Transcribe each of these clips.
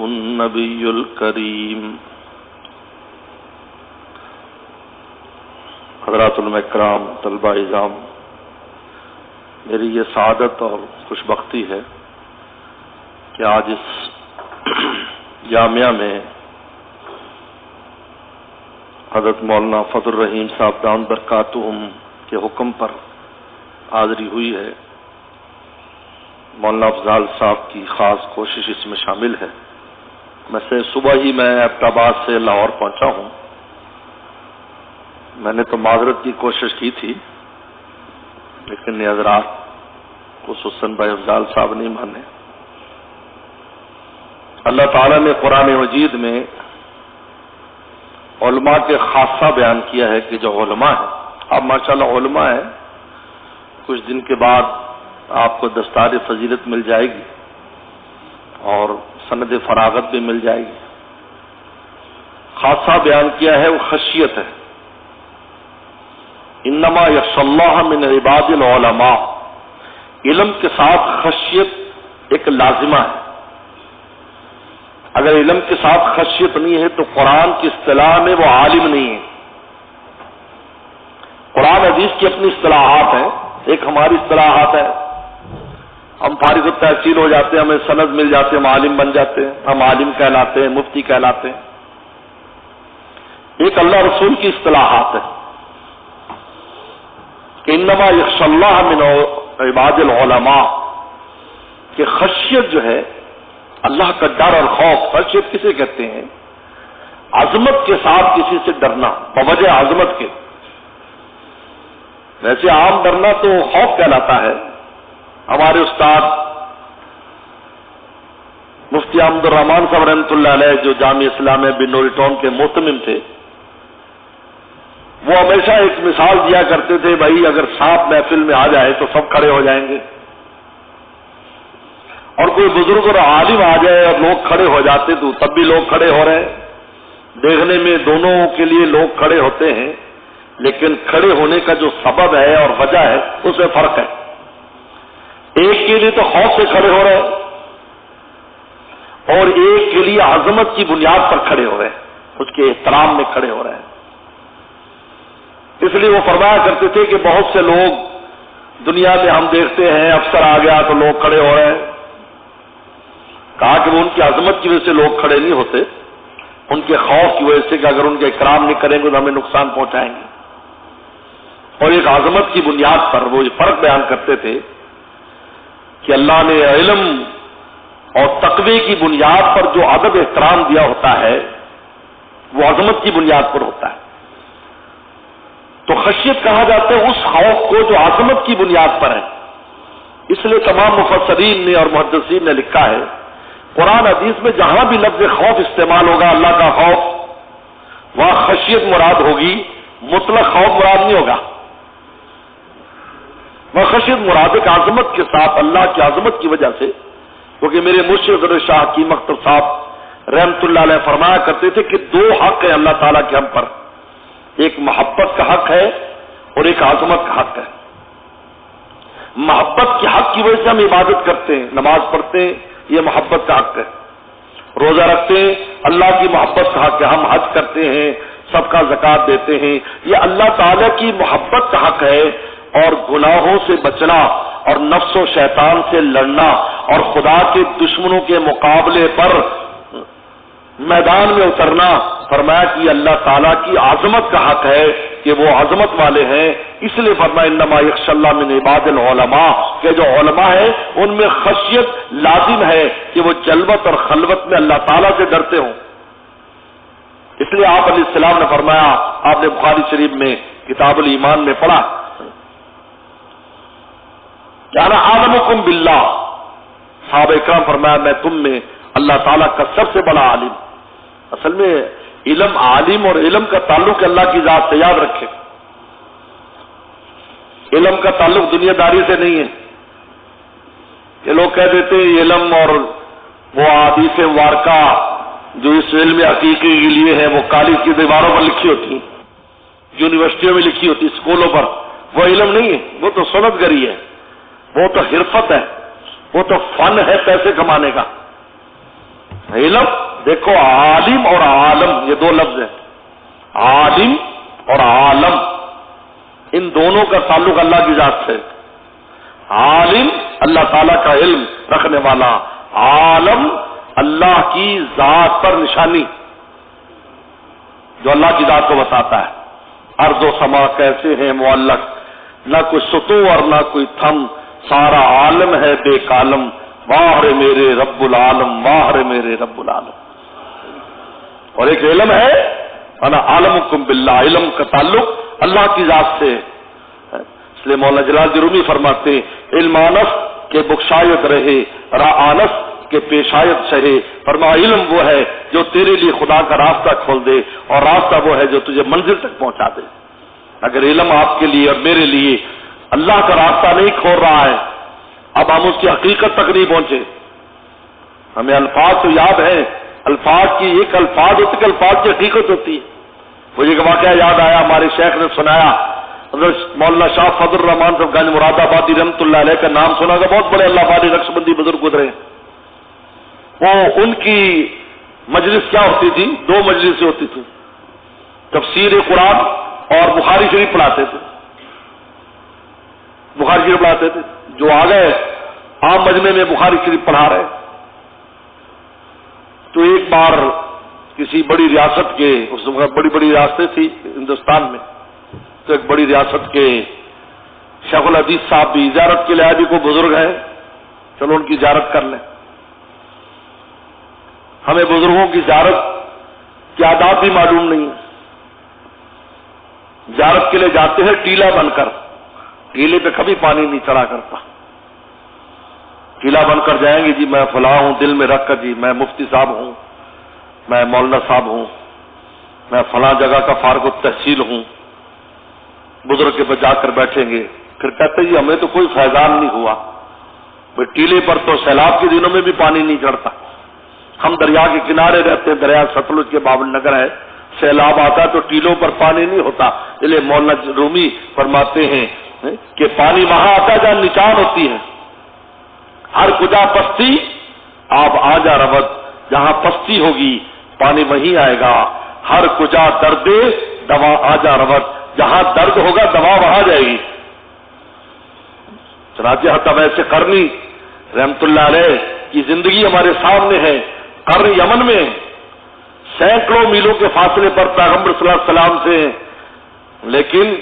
النبي الكريم حضرات علماء کرام، طلباء اعزام، میری یہ سعادت اور خوش بختی ہے کہ آج اس جامعہ میں حضرت مولانا فضل الرحیم صاحب دامت برکاتہم کے حکم پر حاضری ہوئی ہے۔ مولانا افضال صاحب کی خاص کوشش اس میں شامل ہے۔ میں صبح ہی ایبٹ آباد سے لاہور پہنچا ہوں۔ میں نے تو معذرت کی کوشش کی تھی، لیکن یہ حضرات خصوصاً بھائی افضال صاحب نہیں مانے۔ اللہ تعالیٰ نے قرآن مجید میں علماء کے خاصہ بیان کیا ہے کہ جو علماء ہیں، اب ماشاءاللہ علماء ہیں، کچھ دن کے بعد آپ کو دستار فضیلت مل جائے گی اور سند فراغت بھی مل جائے گی۔ خاصہ بیان کیا ہے وہ خشیت ہے۔ انما یخشی اللہ من عباد العلماء، علم کے ساتھ خشیت ایک لازمہ ہے۔ اگر علم کے ساتھ خشیت نہیں ہے تو قرآن کی اصطلاح میں وہ عالم نہیں ہے۔ قرآن حدیث کی اپنی اصطلاحات ہیں، ایک ہماری اصطلاحات ہے۔ ہم فارغ التحصیل ہو جاتے ہیں، ہمیں سند مل جاتے ہیں، ہم عالم بن جاتے ہیں، ہم عالم کہلاتے ہیں، مفتی کہلاتے ہیں۔ ایک اللہ رسول کی اصطلاحات ہے کہ انما یخشی اللہ من عباد العلماء، کہ خشیت جو ہے اللہ کا ڈر اور خوف۔ خشیت کسے کہتے ہیں؟ عظمت کے ساتھ کسی سے ڈرنا بوجہ عظمت کے۔ ویسے عام ڈرنا تو خوف کہلاتا ہے۔ ہمارے استاد مفتی احمد الرحمان صاحب رحمۃ اللہ علیہ جو جامعہ اسلامیہ بنوری ٹاؤن کے محتمم تھے، وہ ہمیشہ ایک مثال دیا کرتے تھے، بھائی اگر سانپ محفل میں آ جائے تو سب کھڑے ہو جائیں گے، اور کوئی بزرگ اور عالم آ جائے اور لوگ کھڑے ہو جاتے تو تب بھی لوگ کھڑے ہو رہے ہیں۔ دیکھنے میں دونوں کے لیے لوگ کھڑے ہوتے ہیں، لیکن کھڑے ہونے کا جو سبب ہے اور وجہ ہے اس میں فرق ہے۔ ایک کے لیے تو خوف سے کھڑے ہو رہے ہیں اور ایک کے لیے عظمت کی بنیاد پر کھڑے ہو رہے ہیں، اس کے احترام میں کھڑے ہو رہے ہیں۔ اس لیے وہ فرمایا کرتے تھے کہ بہت سے لوگ دنیا میں ہم دیکھتے ہیں افسر آ گیا تو لوگ کھڑے ہو رہے ہیں۔ کہا کہ وہ ان کی عظمت کی وجہ سے لوگ کھڑے نہیں ہوتے، ان کے خوف کی وجہ سے کہ اگر ان کے اکرام نہیں کریں گے تو ہمیں نقصان پہنچائیں گے۔ اور ایک عظمت کی بنیاد پر وہ یہ فرق بیان کرتے تھے کہ اللہ نے علم اور تقوی کی بنیاد پر جو ادب احترام دیا ہوتا ہے وہ عظمت کی بنیاد پر ہوتا ہے۔ تو خشیت کہا جاتا ہے اس خوف کو جو عظمت کی بنیاد پر ہے۔ اس لیے تمام مفسرین نے اور محدثین نے لکھا ہے قرآن حدیث میں جہاں بھی لفظ خوف استعمال ہوگا، اللہ کا خوف، وہاں خشیت مراد ہوگی، مطلق خوف مراد نہیں ہوگا۔ وہ خشیت مراد ایک عظمت کے ساتھ، اللہ کی عظمت کی وجہ سے، کیونکہ میرے مرشد حضرت شاہ حکیم اختر صاحب رحمۃ اللہ علیہ فرمایا کرتے تھے کہ دو حق ہیں اللہ تعالیٰ کے ہم پر، ایک محبت کا حق ہے اور ایک عظمت کا حق ہے۔ محبت کے حق کی وجہ سے ہم عبادت کرتے ہیں، نماز پڑھتے ہیں، یہ محبت کا حق ہے۔ روزہ رکھتے ہیں، اللہ کی محبت کا حق ہے۔ ہم حج کرتے ہیں، سب کا زکوٰۃ دیتے ہیں، یہ اللہ تعالیٰ کی محبت کا حق ہے۔ اور گناہوں سے بچنا اور نفس و شیطان سے لڑنا اور خدا کے دشمنوں کے مقابلے پر میدان میں اترنا، فرمایا کہ یہ اللہ تعالیٰ کی عظمت کا حق ہے کہ وہ عظمت والے ہیں۔ اس لیے فرمایا انما یخشی اللہ من عباد العلماء، کہ جو علماء ہیں ان میں خشیت لازم ہے کہ وہ جلوت اور خلوت میں اللہ تعالیٰ سے ڈرتے ہوں۔ اس لیے آپ علیہ السلام نے فرمایا، آپ نے بخاری شریف میں کتاب الایمان میں پڑھا کہ انا اعلمکم باللہ، صحابہ اکرام فرمایا میں تم میں اللہ تعالیٰ کا سب سے بڑا عالم۔ اصل میں علم، عالم اور علم کا تعلق اللہ کی ذات سے، یاد رکھے، علم کا تعلق دنیا داری سے نہیں ہے۔ یہ لوگ کہہ دیتے ہیں علم اور وہ احادیث مبارکہ جو اس علم حقیقی کے لیے ہے وہ کالج کی دیواروں پر لکھی ہوتی ہیں، یونیورسٹیوں میں لکھی ہوتی، اسکولوں پر، وہ علم نہیں ہے، وہ تو صنعت گری ہے، وہ تو حرفت ہے، وہ تو فن ہے پیسے کمانے کا۔ علم دیکھو، عالم اور عالم یہ دو لفظ ہیں، عالم اور عالم ان دونوں کا تعلق اللہ کی ذات سے۔ عالم اللہ تعالیٰ کا علم رکھنے والا، عالم اللہ کی ذات پر نشانی جو اللہ کی ذات کو بتاتا ہے۔ ارض و سما کیسے ہیں معلق، نہ کوئی ستو اور نہ کوئی تھم، سارا عالم ہے بے کالم، واہ رے میرے رب العالم، واہ رے میرے رب العالم۔ اور ایک علم ہے، انا عالمکم باللہ، علم کا تعلق اللہ کی ذات سے۔ اس لیے مولانا جلال رومی فرماتے علم آنس کے بخشایت رہے، را آنس کے پیشایت شہے۔ فرما علم وہ ہے جو تیرے لیے خدا کا راستہ کھول دے، اور راستہ وہ ہے جو تجھے منزل تک پہنچا دے۔ اگر علم آپ کے لیے اور میرے لیے اللہ کا راستہ نہیں کھول رہا ہے، اب ہم اس کی حقیقت تک نہیں پہنچے۔ ہمیں الفاظ تو یاد ہیں، الفاظ کی ایک الفاظ ہوتی کہ الفاظ کی حقیقت ہوتی ہے۔ مجھے ایک واقعہ یاد آیا، ہمارے شیخ نے سنایا، حضرت مولانا شاہ فضل الرحمان صاحب گنج مراد آبادی رحمۃ اللہ علیہ کا نام سنا گا، بہت بڑے اللہ آبادی نقش بندی بزرگ گزرے۔ وہ ان کی مجلس کیا ہوتی تھی؟ دو مجلسیں ہوتی تھی، تفسیر قرآن اور بخاری شریف پڑھاتے تھے۔ بخاری شریف پڑھاتے تھے، جو آ گئے عام مجمع میں بخاری شریف پڑھا رہے، تو ایک بار کسی بڑی ریاست کے، اس وقت بڑی بڑی ریاستیں تھی ہندوستان میں، تو ایک بڑی ریاست کے شیخ الحدیث صاحب بھی زیارت کے لیے بھی کوئی بزرگ ہیں، چلو ان کی زیارت کر لیں۔ ہمیں بزرگوں کی زیارت کی آداب بھی معلوم نہیں ہے۔ زیارت کے لیے جاتے ہیں ٹیلا بن کر، ٹیلے پہ کبھی پانی نہیں چڑھا کرتا، ٹیلا بن کر جائیں گے، جی میں فلاں ہوں، دل میں رکھ کر جی میں مفتی صاحب ہوں، میں مولانا صاحب ہوں، میں فلاں جگہ کا فارغ التحصیل ہوں۔ بزرگ کے پاس جا کر بیٹھیں گے، پھر کہتے جی ہمیں تو کوئی فیضان نہیں ہوا، بھائی ٹیلے پر تو سیلاب کے دنوں میں بھی پانی نہیں چڑھتا، ہم دریا کے کنارے رہتے ہیں، دریا ستلج کے بابل نگر ہے، سیلاب آتا ہے تو ٹیلوں پر پانی نہیں ہوتا۔ اس لیے مولانا رومی فرماتے ہیں کہ پانی وہاں آتا ہے جہاں نچان ہوتی ہے، ہر کجا پستی آپ آ جا ربت، جہاں پستی ہوگی پانی وہیں آئے گا، ہر کجا درد دوا آ جا ربت، جہاں درد ہوگا دوا وہاں جائے گی۔ چنانچہ حتی ویسے قرنی رحمت اللہ علیہ کی زندگی ہمارے سامنے ہے۔ قرن یمن میں سینکڑوں میلوں کے فاصلے پر پیغمبر صلی اللہ علیہ وسلم سے، لیکن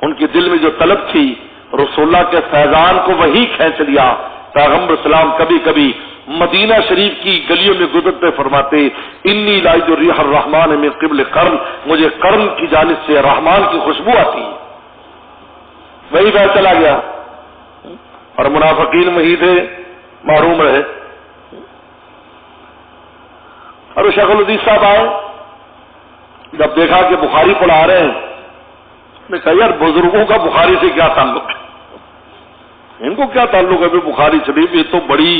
ان کے دل میں جو طلب تھی رسول اللہ کے فیضان کو وہی کھینچ لیا۔ پیغمبر صلی اللہ علیہ وسلم کبھی کبھی مدینہ شریف کی گلیوں میں گزرتے فرماتے انی لاجد ریح الرحمن من قبل قرن، مجھے قرن کی جانب سے رحمان کی خوشبو آتی ہے۔ وہی بات چلا گیا اور منافقین وہی تھے، محروم رہے۔ اور شیخ الحدیث صاحب آئے، جب دیکھا کہ بخاری پڑھا رہے ہیں، میں کہا یار بزرگوں کا بخاری سے کیا تعلق ہے، ان کو کیا تعلق ہے؟ بخاری شریف یہ تو بڑی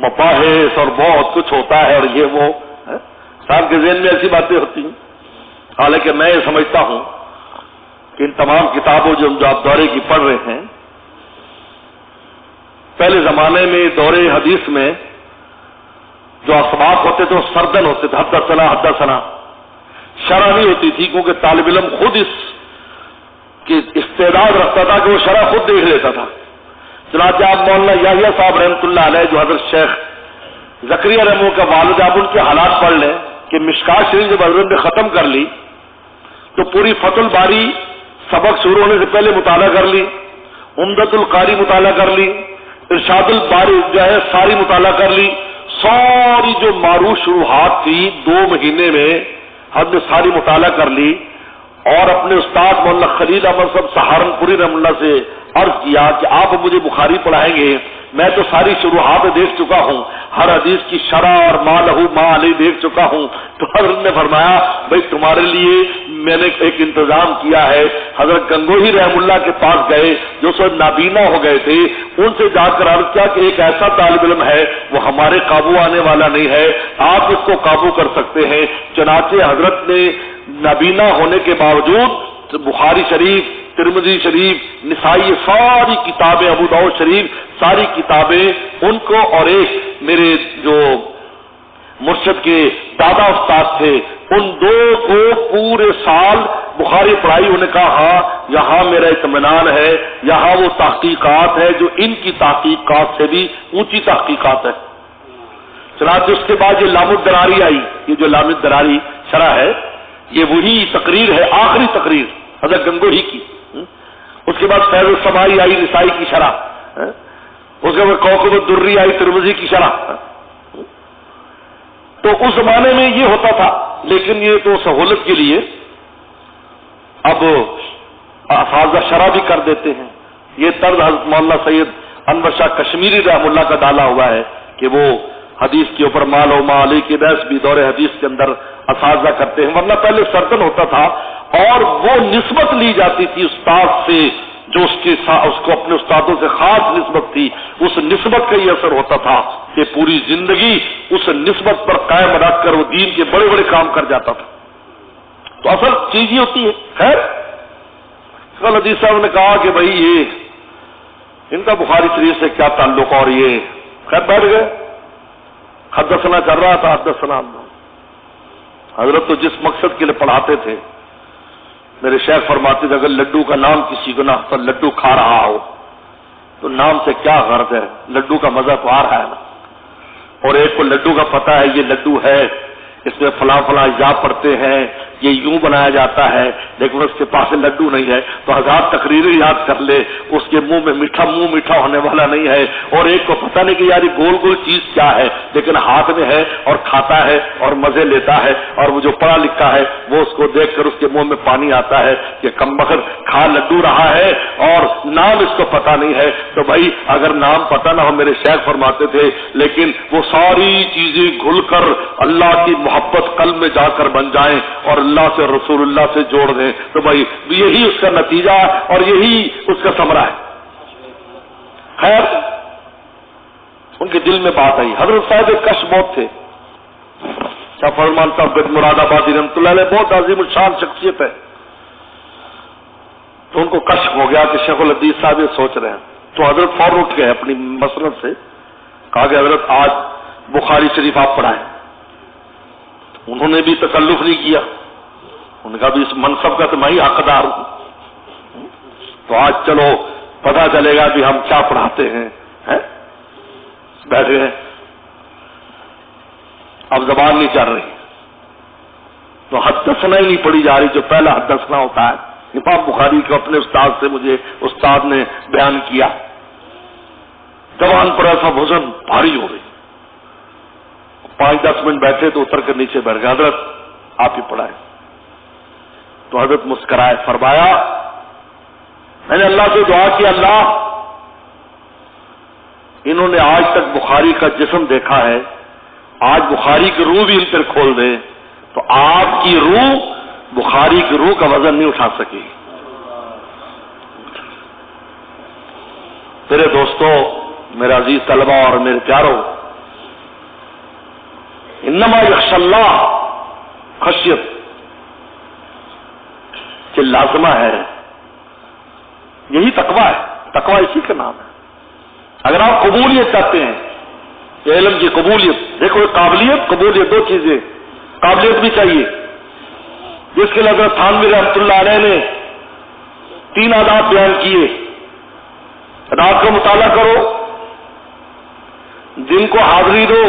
مباحث اور بہت کچھ ہوتا ہے، اور یہ وہ صاحب کے ذہن میں ایسی باتیں ہوتی ہیں۔ حالانکہ میں یہ سمجھتا ہوں کہ ان تمام کتابوں جو آپ دورے کی پڑھ رہے ہیں، پہلے زمانے میں دورے حدیث میں جو اسباق ہوتے تھے وہ سردن ہوتے تھے، حدثنا شرح نہیں ہوتی تھی، کیونکہ طالب علم خود اس کی استعداد رکھتا تھا کہ وہ شرح خود دیکھ لیتا تھا۔ چنانچہ آپ مولانا یحییٰ صاحب رحمۃ اللہ علیہ جو حضرت شیخ زکریا رحمہ کا والد، آپ ان کے حالات پڑھ لیں کہ مشکات شریف جب حضرت نے ختم کر لی تو پوری فتح الباری سبق شروع ہونے سے پہلے مطالعہ کر لی، عمدۃ القاری مطالعہ کر لی، ارشاد الباری جو ہے ساری مطالعہ کر لی، ساری جو معروف شروحات تھی 2 مہینے میں ہم نے ساری مطالعہ کر لی، اور اپنے استاد مولانا خلیل احمد صاحب سہارنپوری رحمۃ اللہ سے عرض کیا کہ آپ مجھے بخاری پڑھائیں گے، میں تو ساری شروحات دیکھ چکا ہوں، ہر حدیث کی شرح اور ما لہو ما علیہ دیکھ چکا ہوں۔ تو حضرت نے فرمایا بھائی تمہارے لیے میں نے ایک انتظام کیا ہے۔ حضرت گنگوہی رحم اللہ کے پاس گئے جو سب نابینا ہو گئے تھے، ان سے جا کر عرض کیا کہ ایک ایسا طالب علم ہے وہ ہمارے قابو آنے والا نہیں ہے، آپ اس کو قابو کر سکتے ہیں۔ چنانچہ حضرت نے نابینا ہونے کے باوجود بخاری شریف، ترمذی شریف، نسائی، ساری کتابیں، ابو داؤد شریف، ساری کتابیں ان کو، اور ایک میرے جو مرشد کے دادا استاد تھے، ان دو کو پورے سال بخاری پڑھائی. انہوں نے کہا ہاں یہاں میرا اطمینان ہے، یہاں وہ تحقیقات ہے جو ان کی تحقیقات سے بھی اونچی تحقیقات ہے. چنانچہ اس کے بعد یہ لام الدراری آئی، یہ جو لام الدراری شرح ہے یہ وہی تقریر ہے، آخری تقریر حضرت گنگوہی کی. اس کے بعد فیض السمائی آئی نسائی کی شرح، اس کے بعد کوکب الدری آئی ترمذی کی شرح. تو اس زمانے میں یہ ہوتا تھا، لیکن یہ تو سہولت کے لیے اب افاظہ شرح بھی کر دیتے ہیں. یہ طرز حضرت مولانا سید انور شاہ کشمیری رحم اللہ کا ڈالا ہوا ہے کہ وہ حدیث کے اوپر مال و مالی کی بحث بھی دور حدیث کے اندر اساتذہ کرتے ہیں. ورنہ پہلے سردن ہوتا تھا اور وہ نسبت لی جاتی تھی استاد سے جو اس کو اپنے استادوں سے خاص نسبت تھی، اس نسبت کا یہ اثر ہوتا تھا کہ پوری زندگی اس نسبت پر قائم رکھ کر وہ دین کے بڑے بڑے کام کر جاتا تھا. تو اصل چیز یہ ہوتی ہے. خیر کل حدیث صاحب نے کہا کہ بھائی یہ ان کا بخاری شریف سے کیا تعلق، اور یہ خیر بیٹھ گئے. حدثنا کر رہا تھا، حدثنا حضرت تو جس مقصد کے لیے پڑھاتے تھے، میرے شیخ فرماتے تھے اگر لڈو کا نام کسی کو نہ پر لڈو کھا رہا ہو تو نام سے کیا غرض ہے، لڈو کا مزہ تو آ رہا ہے نا. اور ایک کو لڈو کا پتہ ہے یہ لڈو ہے، اس میں فلاں فلاں اجزاء پڑتے ہیں، یہ یوں بنایا جاتا ہے، لیکن اس کے پاس لڈو نہیں ہے تو ہزار تقریریں یاد کر لے، اس کے منہ میں منہ میٹھا ہونے والا نہیں ہے. اور ایک کو پتہ نہیں کہ یار یہ گول گول چیز کیا ہے، لیکن ہاتھ میں ہے اور کھاتا ہے اور مزے لیتا ہے، اور وہ جو پڑھا لکھا ہے وہ اس کو دیکھ کر اس کے منہ میں پانی آتا ہے کہ کمبخت کھا لڈو رہا ہے اور نام اس کو پتہ نہیں ہے. تو بھائی اگر نام پتہ نہ ہو، میرے شیخ فرماتے تھے، لیکن وہ ساری چیزیں گھل کر اللہ کی محبت قلب میں جا کر بن جائیں اور اللہ سے رسول اللہ سے جوڑ دیں، تو بھائی یہی اس کا نتیجہ اور یہی اس کا ثمرہ ہے. خیر ان کے دل میں بات آئی. حضرت صاحب کش بہت تھے، شاہ فرمان صاحب مراد آبادی رحمۃ اللہ علیہ بہت عظیم الشان شخصیت ہے. تو ان کو کش ہو گیا کہ شیخ الحدیث صاحب یہ سوچ رہے ہیں. تو حضرت فوراً اٹھ گئے اپنی مسند سے، کہا کہ حضرت آج بخاری شریف آپ پڑھائیں. انہوں نے بھی تکلف نہیں کیا، انہوں نے کہا بھی اس منصب کا تو میں ہی حقدار ہوں، تو آج چلو پتہ چلے گا بھی ہم کیا پڑھاتے ہیں. بیٹھے ہیں، اب زبان نہیں چل رہی تو حدثنا ہی نہیں پڑھی جا رہی، جو پہلا حدثنا ہوتا ہے. امام بخاری کو اپنے استاد سے مجھے استاد نے بیان کیا، زبان پر ایسا وزن بھاری ہو گئی. 5-10 منٹ بیٹھے تو اتر کر نیچے بیٹھ گئے. حضرت آپ ہی پڑھائیں. تو حضرت مسکرائے، فرمایا میں نے اللہ سے دعا کی اللہ انہوں نے آج تک بخاری کا جسم دیکھا ہے، آج بخاری کی روح بھی ان پر کھول دے تو آپ کی روح بخاری کی روح کا وزن نہیں اٹھا سکی. میرے دوستو، میرے عزیز طلبہ اور میرے پیاروں، انما یخشی اللہ خشیت کہ لازمہ ہے، یہی تقویٰ ہے. تقویٰ اسی کا نام ہے. اگر آپ قبولیت چاہتے ہیں، علم کی قبولیت، دیکھو قابلیت قبولیت دو چیزیں، قابلیت بھی چاہیے، جس کے لیے حضرت تھانوی رحمۃ اللہ علیہ نے 3 آداب بیان کیے. رات کو مطالعہ کرو، دن کو حاضری دو،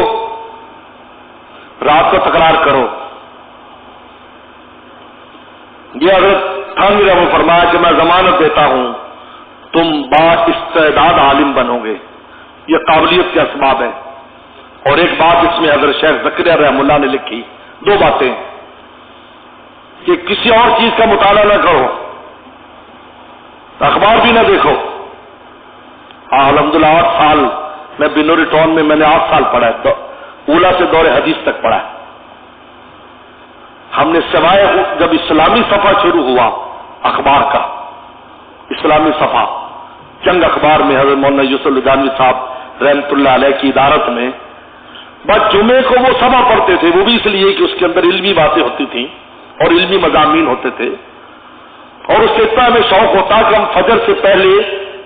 رات کو تکرار کرو. یہ حضرت تھانوی رحمۃ فرمایا کہ میں ضمانت دیتا ہوں تم با استعداد عالم بنو گے. یہ قابلیت کے اسباب ہیں. اور ایک بات اس میں حضرت شیخ زکریا رحمہ اللہ نے لکھی، 2 باتیں، کہ کسی اور چیز کا مطالعہ نہ کرو، اخبار بھی نہ دیکھو. الحمدللہ 8 سال میں بنوری ٹاؤن میں نے 8 سال پڑھا ہے، اولا سے دور حدیث تک پڑھا ہے. ہم نے سوائے جب اسلامی صفحہ شروع ہوا اخبار کا، اسلامی صفحہ جنگ اخبار میں حضرت مولانا یوسف لدھیانوی صاحب رحمۃ اللہ علیہ کی ادارت میں، بس جمعے کو وہ صفحہ پڑھتے تھے، وہ بھی اس لیے کہ اس کے اندر علمی باتیں ہوتی تھیں اور علمی مضامین ہوتے تھے. اور اس سے اتنا ہمیں شوق ہوتا کہ ہم فجر سے پہلے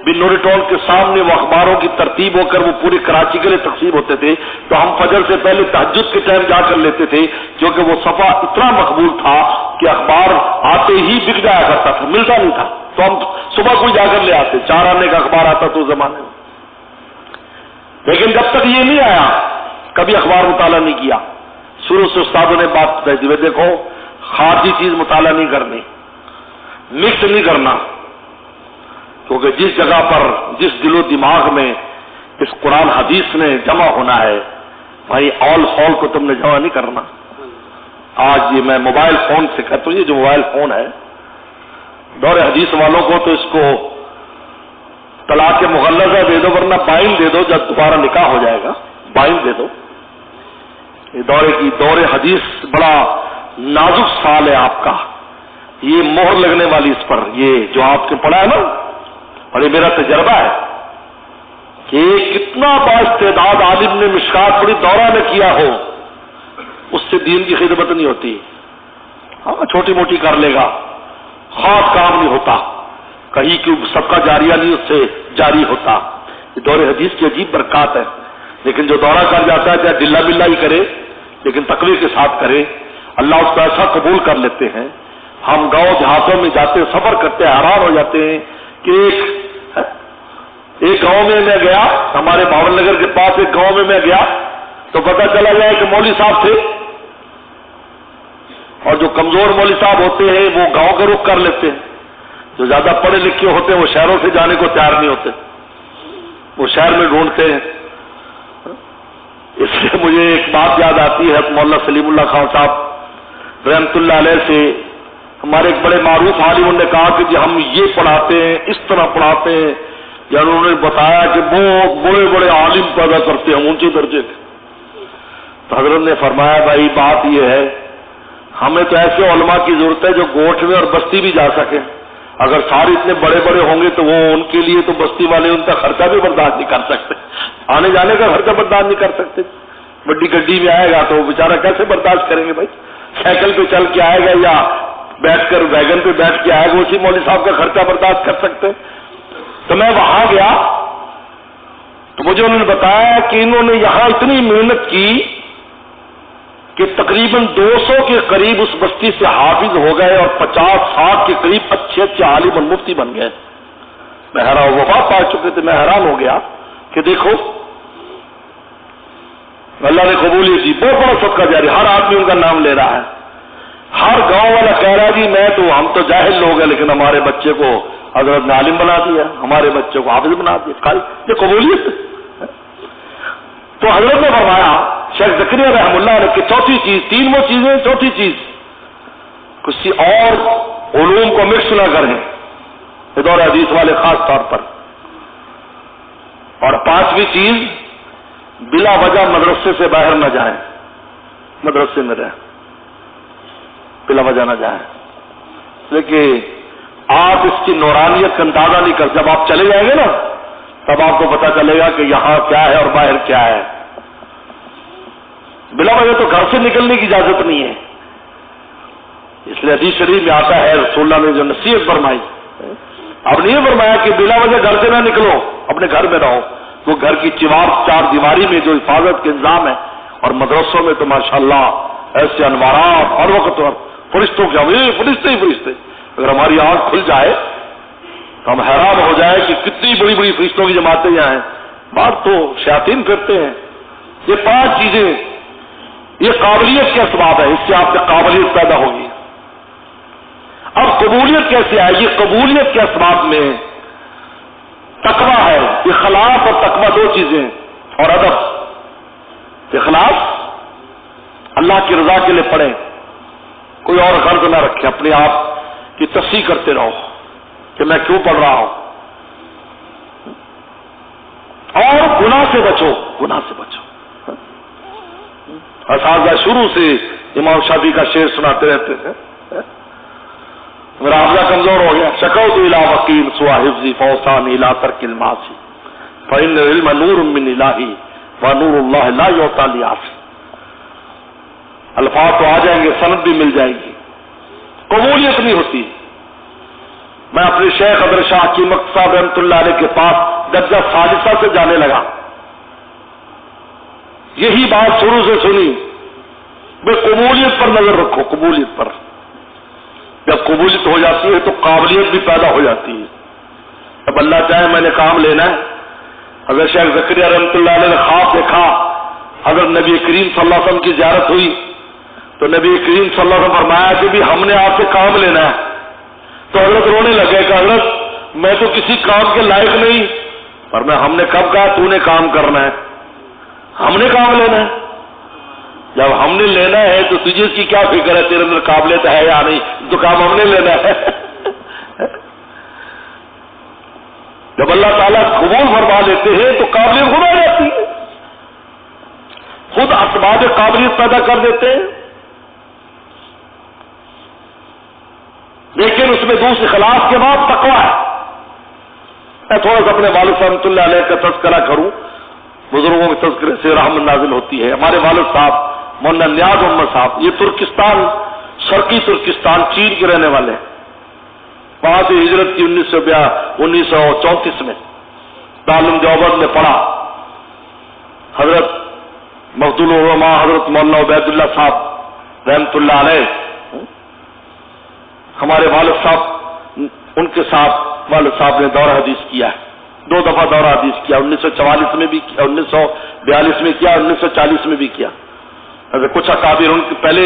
نوریٹون کے سامنے وہ اخباروں کی ترتیب ہو کر وہ پورے کراچی کے لیے تقسیم ہوتے تھے، تو ہم فجر سے پہلے تہجد کے ٹائم جا کر لیتے تھے، کیونکہ وہ صفحہ اتنا مقبول تھا کہ اخبار آتے ہی بک جایا کرتا تھا، ملتا نہیں تھا، تو ہم صبح کو جا کر لے آتے، 4 آنے کا اخبار آتا تو زمانے میں۔ لیکن جب تک یہ نہیں آیا کبھی اخبار مطالعہ نہیں کیا۔ شروع سے استادوں نے بات بتائی تھی، دیکھو خارجی چیز مطالعہ نہیں کرنی، مکس نہیں کرنا، کیونکہ جس جگہ پر جس دل و دماغ میں اس قرآن حدیث نے جمع ہونا ہے بھائی آل فال کو تم نے جمع نہیں کرنا۔ آج یہ میں موبائل فون سے کہتا ہوں، یہ جو موبائل فون ہے دور حدیث والوں کو تو اس کو طلاق مغلظہ دے دو، ورنہ بائن دے دو، جب دوبارہ نکاح ہو جائے گا بائن دے دو۔ یہ دور حدیث بڑا نازک سال ہے آپ کا، یہ مہر لگنے والی اس پر، یہ جو آپ نے پڑھا ہے نا، اور یہ میرا تجربہ ہے کہ کتنا بااستعداد عالم نے مشکات پڑھی دورہ نے کیا ہو، اس سے دین کی خدمت نہیں ہوتی۔ ہاں چھوٹی موٹی کر لے گا، خاص کام نہیں ہوتا، کہیں کہ سب کا جاریہ نہیں اس سے جاری ہوتا۔ یہ دور حدیث کی عجیب برکات ہے، لیکن جو دورہ کر جاتا ہے چاہے ڈلا بلا ہی کرے لیکن تقوی کے ساتھ کرے، اللہ اس کو ایسا قبول کر لیتے ہیں۔ ہم گاؤں دیہاتوں میں جاتے سفر کرتے حیران ہو جاتے ہیں کہ ایک گاؤں میں گیا، ہمارے باول نگر کے پاس ایک گاؤں میں گیا تو پتہ چلا گیا کہ مولوی صاحب تھے، اور جو کمزور مولوی صاحب ہوتے ہیں وہ گاؤں کا رخ کر لیتے ہیں، جو زیادہ پڑھے لکھے ہوتے ہیں وہ شہروں سے جانے کو تیار نہیں ہوتے، وہ شہر میں ڈھونڈتے ہیں۔ اس لیے مجھے ایک بات یاد آتی ہے، مولانا سلیم اللہ خان صاحب رحمۃ اللہ علیہ سے، ہمارے ایک بڑے معروف عالم نے کہا کہ جی ہم یہ پڑھاتے ہیں، اس طرح پڑھاتے ہیں، یا انہوں نے بتایا کہ وہ بڑے بڑے عالم پیدا کرتے ہیں اونچے درجے کے۔ تو حضرت نے فرمایا بھائی بات یہ ہے، ہمیں تو ایسے علماء کی ضرورت ہے جو گوٹھ میں اور بستی بھی جا سکیں۔ اگر سارے اتنے بڑے بڑے ہوں گے تو وہ ان کے لیے تو بستی والے ان کا خرچہ بھی برداشت نہیں کر سکتے، آنے جانے کا خرچہ برداشت نہیں کر سکتے۔ بڑی گڈی میں آئے گا تو وہ بیچارہ کیسے برداشت کریں گے بھائی؟ سائیکل پہ چل کے آئے گا یا بیٹھ کر ویگن پہ بیٹھ کے آئے گا، اسی مولوی صاحب کا خرچہ برداشت کر سکتے؟ تو میں وہاں گیا تو مجھے انہوں نے بتایا کہ انہوں نے یہاں اتنی محنت کی کہ تقریباً 200 کے قریب اس بستی سے حافظ ہو گئے اور 50-60 کے قریب اچھے اچھے عالم اور مفتی بن گئے۔ میں حیران، وفات پا چکے تھے، میں حیران ہو گیا کہ دیکھو اللہ نے قبولیت دی، بہت بڑا صدقہ جاری، ہر آدمی ان کا نام لے رہا ہے، ہر گاؤں والا کہہ رہا ہے جی میں تو ہم تو جاہل لوگ ہیں لیکن ہمارے بچے کو حضرت نے عالم بنا دیا، ہمارے بچے کو حافظ بنا دیا، یہ قبولیت۔ تو حضرت نے فرمایا شیخ زکریا رحم اللہ نے کہ چوتھی چیز، تین وہ چیزیں، چوتھی چیز کسی اور علوم کو مکس نہ کریں، دور حدیث والے خاص طور پر، اور پانچویں چیز بلا وجہ مدرسے سے باہر نہ جائیں، مدرسے میں رہیں، بلا وجہ نہ جائیں۔ لیکن آپ اس کی نورانیت کا اندازہ نہیں کر، جب آپ چلے جائیں گے نا تب آپ کو پتہ چلے گا کہ یہاں کیا ہے اور باہر کیا ہے۔ بلا وجہ تو گھر سے نکلنے کی اجازت نہیں ہے، اس لیے حدیث شریف میں آتا ہے رسول اللہ نے جو نصیحت فرمائی، اب نہیں فرمایا کہ بلا وجہ گھر سے نہ نکلو، اپنے گھر میں رہو، وہ گھر کی چار دیواری میں جو حفاظت کے انتظام ہے، اور مدرسوں میں تو ماشاءاللہ ایسے انوارات ہر وقت فرشتوں کے فرشتے ہی فرشتے، اگر ہماری آنکھ کھل جائے تو ہم حیران ہو جائے کہ کتنی بڑی بڑی فرشتوں کی جماعتیں یہاں ہیں، باہر تو شیاطین پھرتے ہیں۔ یہ پانچ چیزیں، یہ قابلیت کے اسباب ہے، اس سے آپ سے قابلیت پیدا ہوگی۔ اب قبولیت کیسے آئے؟ یہ قبولیت کے اسباب میں تقویٰ ہے، اخلاص اور تقویٰ دو چیزیں، اور ادب۔ اخلاص اللہ کی رضا کے لیے پڑھیں، کوئی اور غرض نہ رکھیں، اپنے آپ کی تصحیح کرتے رہو کہ میں کیوں پڑھ رہا ہوں، اور گناہ سے بچو، گناہ سے بچو۔ اساتذہ شروع سے امام شافعی کا شعر سناتے رہتے ہیں، میرا حافظہ کمزور ہو گیا، شکوت الی وکیل سوى حفظی فوصانی الی ترک المعاصی فإن العلم نور من الہی ونور اللہ لا یعطی لعاصی۔ الفاظ تو آ جائیں گے، سند بھی مل جائے گی، قبولیت نہیں ہوتی۔ میں اپنے شیخ حضرت شاہ حکیمت صاحب رحمۃ اللہ علیہ کے پاس درجہ ثالثہ سے جانے لگا. یہی بات شروع سے سنی، بے قبولیت پر نظر رکھو، قبولیت پر. جب قبولیت ہو جاتی ہے تو قابلیت بھی پیدا ہو جاتی ہے. اب اللہ چاہے میں نے کام لینا ہے. حضرت شیخ زکریا رحمۃ اللہ علیہ نے خواب دیکھا، اگر نبی کریم صلی اللہ علیہ وسلم کی زیارت ہوئی تو نبی کریم صلی اللہ علیہ وسلم فرمایا کہ بھی ہم نے آپ سے کام لینا ہے. تو حضرت رونے لگے کہ حضرت میں تو کسی کام کے لائق نہیں. پر میں ہم نے کب کہا تو نے کام کرنا ہے، ہم نے کام لینا ہے. جب ہم نے لینا ہے تو تجھے اس کی کیا فکر ہے تیرے اندر قابلیت ہے یا نہیں، تو کام ہم نے لینا ہے. جب اللہ تعالیٰ قبول فرما لیتے ہیں تو قابلیت خود آ جاتی ہے، خود اسباب قابلیت پیدا کر دیتے ہیں. لیکن اس میں دوسرے خلاف کے بعد تقویٰ ہے. میں تھوڑا سا اپنے والد رحمۃ اللہ علیہ کا تذکرہ کروں. بزرگوں کے تذکرے سے رحمت نازل ہوتی ہے. ہمارے والد صاحب مولانا نیاز محمد صاحب، یہ ترکستان، شرقی ترکستان، چین کے رہنے والے ہیں. وہاں سے ہجرت کی 1934 میں دارالعلوم دیوبند میں پڑھا. حضرت مفضول العلماء حضرت مولانا عبید اللہ صاحب رحمۃ اللہ علیہ، ہمارے والد صاحب، ان کے ساتھ والد صاحب نے دورہ حدیث کیا ہے. 2 دفعہ دورہ حدیث کیا، 1944 میں بھی کیا، 1942 میں کیا، 1940 میں بھی کیا. کچھ اکابر ان کے پہلے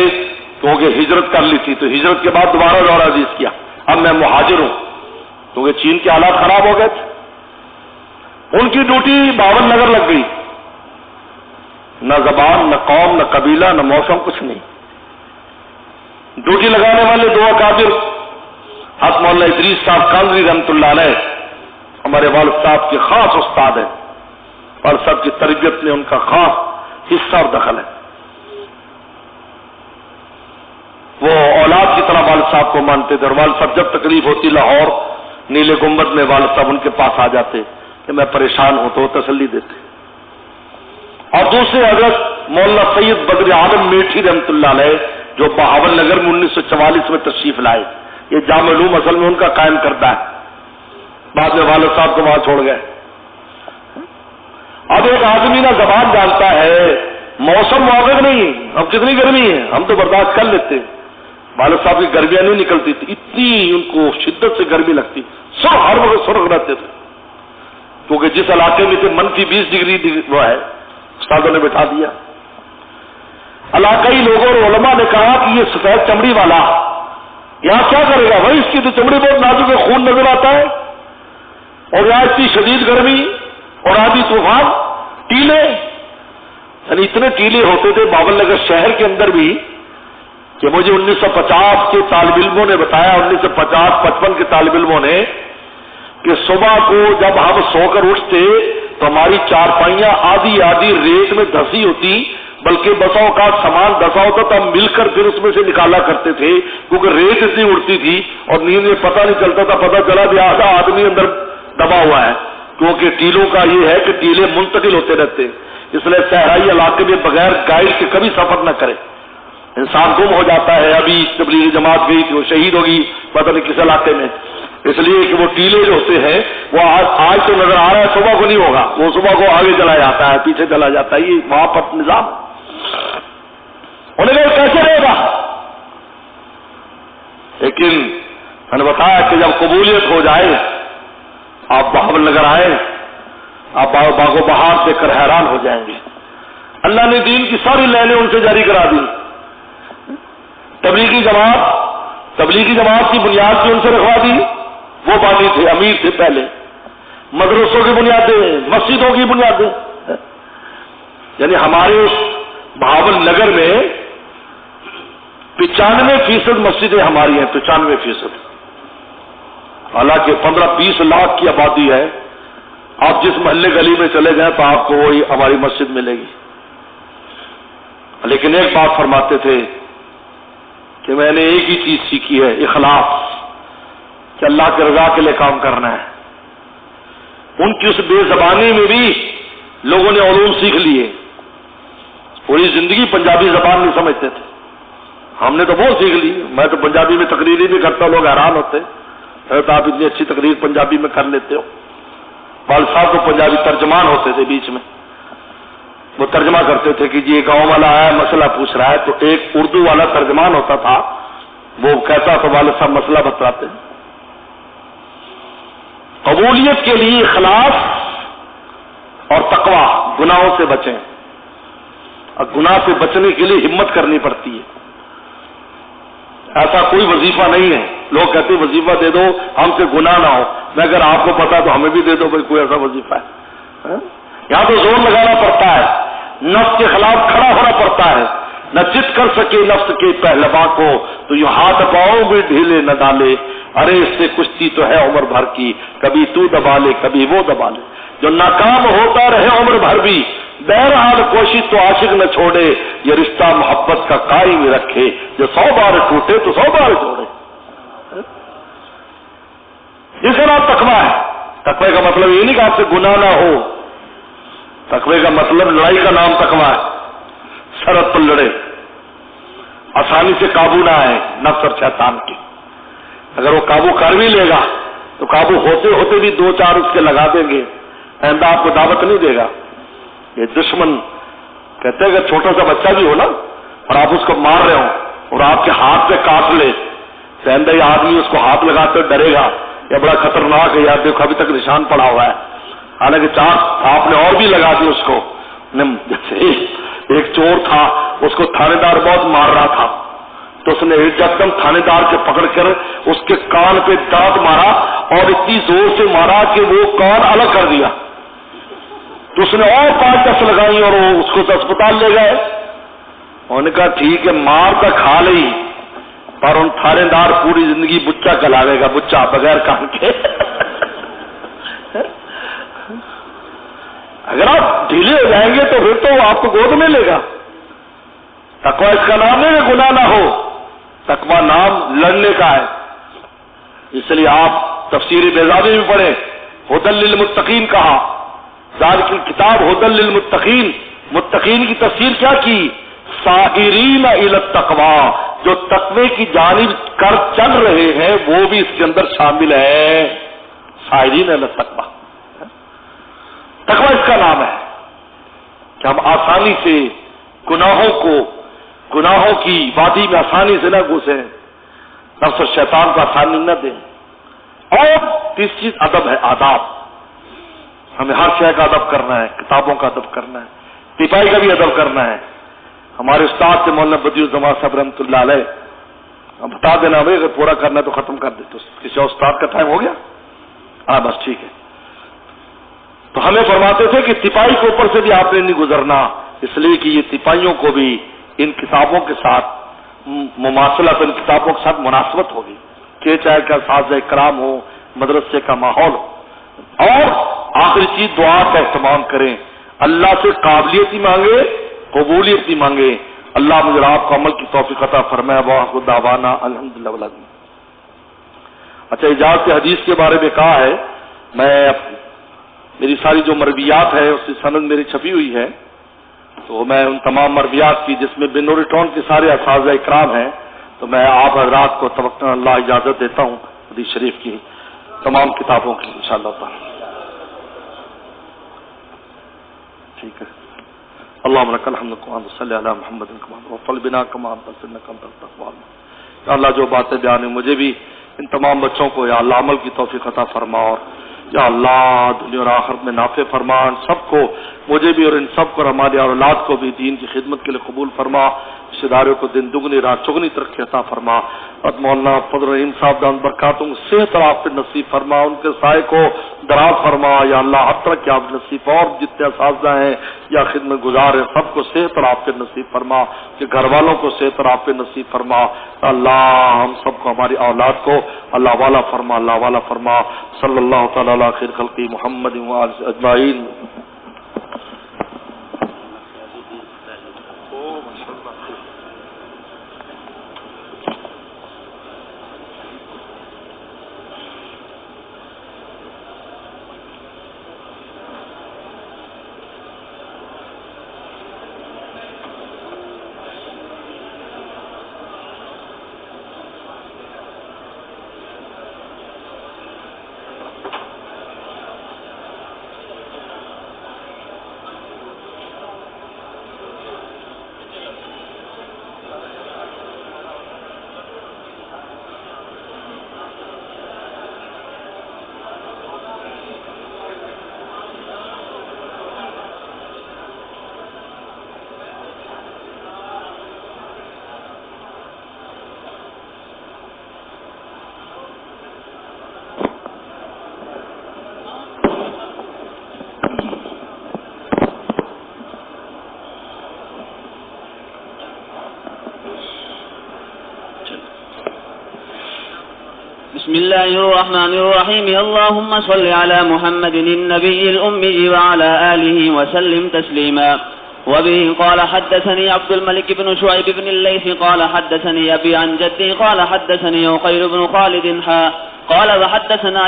تو ہجرت کر لی تھی تو ہجرت کے بعد دوبارہ دورہ حدیث کیا. اب میں مہاجر ہوں کیونکہ چین کے حالات خراب ہو گئے تھے. ان کی ڈیوٹی 52 نگر لگ گئی. نہ زبان، نہ قوم، نہ قبیلہ، نہ موسم، کچھ نہیں. ڈیوٹی لگانے والے 2 اکابر، حضرت مولانا ادریس صاحب کانگری رحمۃ اللہ علیہ، ہمارے والد صاحب کے خاص استاد ہیں اور سب کی تربیت میں ان کا خاص حصہ اور دخل ہے. وہ اولاد کی طرح والد صاحب کو مانتے تھے اور والد صاحب جب تکلیف ہوتی لاہور نیلے گنبد میں والد صاحب ان کے پاس آ جاتے کہ میں پریشان ہوں تو وہ تسلی دیتے. اور دوسرے حضرت مولانا سید بدر عالم میٹھی رحمۃ اللہ علیہ جو بہاول نگر میں 1944 میں تشریف لائے. یہ جامع علوم اصل میں ان کا قائم کرتا ہے، بعد میں والد صاحب کو وہاں چھوڑ گئے. اب ایک آدمی نہ زبان جانتا ہے، موسم موافق نہیں، اب کتنی گرمی ہے ہم تو برداشت کر لیتے. والد صاحب کی گرمیاں نہیں نکلتی تھی، اتنی ان کو شدت سے گرمی لگتی، سب ہر وقت سرخ رہتے تھے کیونکہ جس علاقے میں تھے -20 ڈگری وہ ہے. استادوں نے بٹھا دیا. علاقائی لوگوں اور علماء نے کہا کہ یہ سفید چمڑی والا یہاں کیا کرے گا بھائی، اس کی تو چمڑی بہت نازک ہے، خون نظر آتا ہے، اور یہاں اتنی شدید گرمی اور آندھی طوفان، ٹیلے، یعنی اتنے ٹیلے ہوتے تھے بہاول نگر شہر کے اندر بھی کہ مجھے 1950 کے طالب علموں نے بتایا، 1950-55 کے طالب علموں نے، کہ صبح کو جب ہم سو کر اٹھتے تو ہماری چارپائیاں آدھی ریت میں دھسی ہوتی، بلکہ بساؤں کا سامان دھسا ہوتا تو ہم مل کر پھر اس میں سے نکالا کرتے تھے کیونکہ ریت اتنی اڑتی تھی اور نیند میں پتہ نہیں چلتا تھا، پتہ چلا بھی آدھا آدمی اندر دبا ہوا ہے. کیونکہ ٹیلوں کا یہ ہے کہ ٹیلے منتقل ہوتے رہتے، اس لیے صحرائی علاقے میں بغیر گائیڈ کے کبھی سفر نہ کرے. انسان گم ہو جاتا ہے. ابھی تبلیغی جماعت گئی تھی، وہ شہید ہوگی پتہ نہیں کس علاقے میں، اس لیے کہ وہ ٹیلے جو ہوتے ہیں وہ آج تو نظر آ رہا ہے، صبح کو نہیں ہوگا، وہ صبح کو آگے چلا جاتا ہے، پیچھے چلا جاتا ہے. یہ وہاں پر نظام انہیں کیسے رہے گا. لیکن میں نے بتایا کہ جب قبولیت ہو جائے، آپ بہاول نگر آئے، آپ باغ و بہار دیکھ کر حیران ہو جائیں گے. اللہ نے دین کی ساری لائنیں ان سے جاری کرا دی. تبلیغی جماعت کی بنیاد بھی ان سے رکھوا دی. وہ بانی تھے، امیر تھے پہلے. مدرسوں کی بنیادیں، مسجدوں کی بنیادیں، یعنی ہمارے اس بہاول نگر میں 95% مسجدیں ہماری ہیں. 95%. حالانکہ 15-20 لاکھ کی آبادی ہے. آپ جس محلے گلی میں چلے جائیں تو آپ کو وہی ہماری مسجد ملے گی. لیکن ایک بات فرماتے تھے کہ میں نے ایک ہی چیز سیکھی ہے، اخلاص، کہ اللہ کی رضا کے لیے کام کرنا ہے. ان کی اس بے زبانی میں بھی لوگوں نے علوم سیکھ لیے. پوری زندگی پنجابی زبان نہیں سمجھتے تھے، ہم نے تو بہت سیکھ لی. میں تو پنجابی میں تقریر بھی کرتا، لوگ حیران ہوتے. تو آپ اتنی اچھی تقریر پنجابی میں کر لیتے ہو. والد صاحب کو پنجابی ترجمان ہوتے تھے بیچ میں، وہ ترجمہ کرتے تھے کہ جی ایک گاؤں والا آیا مسئلہ پوچھ رہا ہے، تو ایک اردو والا ترجمان ہوتا تھا، وہ کہتا تو والد صاحب مسئلہ بتلاتے. قبولیت کے لیے اخلاص اور تقویٰ، گناہوں سے بچیں. اور گناہ سے بچنے کے لیے ہمت کرنی پڑتی ہے. ایسا کوئی وظیفہ نہیں ہے، لوگ کہتے ہیں وظیفہ دے دو ہم سے گناہ نہ ہو. میں اگر آپ کو پتا تو ہمیں بھی دے دو بھائی، کوئی ایسا وظیفہ ہے؟ یہاں تو زور لگانا پڑتا ہے، نفس کے خلاف کھڑا ہونا پڑتا ہے. نہ جت کر سکے نفس کے پہلوا کو تو یوں ہاتھ پاؤں بھی ڈھیلے نہ ڈالے. ارے اس سے کشتی تو ہے عمر بھر کی، کبھی تو دبا لے کبھی وہ دبا لے. جو ناکام ہوتا رہے عمر بھر بھی، بہرحال کوشش تو عاشق نہ چھوڑے. یہ رشتہ محبت کا قائم رکھے، جو 100 بار ٹوٹے تو 100 بار جوڑے. اس کا نام تقویٰ ہے. تقوی کا مطلب یہ نہیں کہ آپ سے گناہ نہ ہو. تقوی کا مطلب لڑائی کا نام تقویٰ ہے. سرحد پر لڑے، آسانی سے قابو نہ آئے نفس اور شیطان کی. اگر وہ قابو کر بھی لے گا تو قابو ہوتے ہوتے بھی 2-4 اس کے لگا دیں گے، آئندہ آپ کو دعوت نہیں دے گا. یہ دشمن کہتے ہیں اگر چھوٹا سا بچہ بھی ہو نا اور آپ اس کو مار رہے ہو اور آپ کے ہاتھ پہ کاٹ لے تو آئندہ یہ آدمی اس کو ہاتھ لگاتے ہوئے ڈرے گا، یہ بڑا خطرناک ہے یار، دیکھو ابھی تک نشان پڑا ہوا ہے. حالانکہ 4 آپ نے اور بھی لگا دی اس کو. جیسے ایک چور تھا، اس کو تھانے دار بہت مار رہا تھا، تو اس نے یکدم تھانے دار کے پکڑ کر اس کے کان پہ دانت مارا اور اتنی زور سے مارا کہ وہ کان الگ کر دیا. تو اس نے اور 5 دس لگائی اور وہ اس کو اسپتال لے گئے. انہوں نے کہا ٹھیک ہے مار تو کھا لی، پر ان تھانے دار پوری زندگی بچہ کہلاوے گا، بچہ بغیر کان کے. اگر آپ ڈھیلے ہو جائیں گے تو پھر تو آپ کو گود میں لے گا. تقویٰ اس کا نام نہیں کہ گناہ نہ ہو، تقویٰ نام لڑنے کا ہے. اس لیے آپ تفسیر بیضاوی میں پڑھیں، ھدی للمتقین کہا. ذالک الکتاب ھدی للمتقین. متقین کی تفسیر کیا کی؟ سائرین الی التقویٰ، جو تقوی کی جانب کر چل رہے ہیں وہ بھی اس کے اندر شامل ہے. سائرین الی التقویٰ، تقویٰ اس کا نام ہے کہ ہم آسانی سے گناہوں کی وادی میں آسانی سے نہ گھسیں، نفس و شیطان کو آسانی نہ دیں. اور تیسری چیز ادب ہے، آداب. ہمیں ہر شے کا ادب کرنا ہے، کتابوں کا ادب کرنا ہے، تیپائی کا بھی ادب کرنا ہے. ہمارے استاد سے مولانا بدیع الزمان صاحب رحمۃ اللہ علیہ، بتا دینا بھائی اگر پورا کرنا ہے تو ختم کر دے. تو کسی استاد کا ٹائم ہو گیا؟ ہاں بس ٹھیک ہے. تو ہمیں فرماتے تھے کہ تپائی کے اوپر سے بھی آپ نے نہیں گزرنا، اس لیے کہ یہ تپائیوں کو بھی ان کتابوں کے ساتھ مماثلت، ان کتابوں کے ساتھ مناسبت ہوگی کہ چاہے کا ساز کرام ہو، مدرسے کا ماحول. اور آخری چیز دعا کا اہتمام کریں، اللہ سے قابلیت ہی مانگے، قبولیت ہی مانگے. اللہ مجھے آپ کو عمل کی توفیق عطا فرمائے. وآخر دعوانا الحمدللہ والعالمین. اچھا اجازت حدیث کے بارے میں کہا ہے، میری ساری جو مرویات ہے اس کی سند میری چھپی ہوئی ہے، تو میں ان تمام مرویات کی جس میں بنور ٹون کے سارے اساتذہ اکرام ہیں، تو میں آپ حضرات کو توقع اللہ اجازت دیتا ہوں حدیث شریف کی تمام کتابوں کی انشاءاللہ تعالی. ٹھیک ہے. اللهم لك الحمد كما صلی علی محمد وصل بنا کما انك انت التقوى. یا اللہ جو باتیں بیان ہیں مجھے بھی ان تمام بچوں کو یا اللہ عمل کی توفیق عطا فرما، اور یا اللہ دنیا اور آخرت میں نافع فرما. سب کو، مجھے بھی اور ان سب کو، ہمارے اولاد کو بھی دین کی خدمت کے لیے قبول فرما. رشتہ داروں کو دن دگنی رات چگنی ترقی عطا فرما. اور مولانا فضل الرحیم صاحب دان برکاتوں کو صحت اور آپ پہ نصیب فرما، ان کے سائے کو دراز فرما. یا اللہ ہر طرح کی آپ نصیب، اور جتنے اساتذہ ہیں یا خدمت گزار ہیں سب کو صحت اور آپ پہ نصیب فرما، کہ گھر والوں کو صحت اور آپ پہ نصیب فرما. اللہ ہم سب کو، ہماری اولاد کو اللہ والا فرما، اللہ والا فرما. صلی اللہ تعالی علی خیر خلقی محمد و آلہ اجمعین. بسم الله الرحمن الرحيم. اللهم صل على محمد النبي الأمي وعلى آله وسلم تسليما. وبه قال حدثني عبد الملك بن شعيب بن الليث قال حدثني أبي عن جدي قال حدثني عقيل بن خالد قال وحدثنا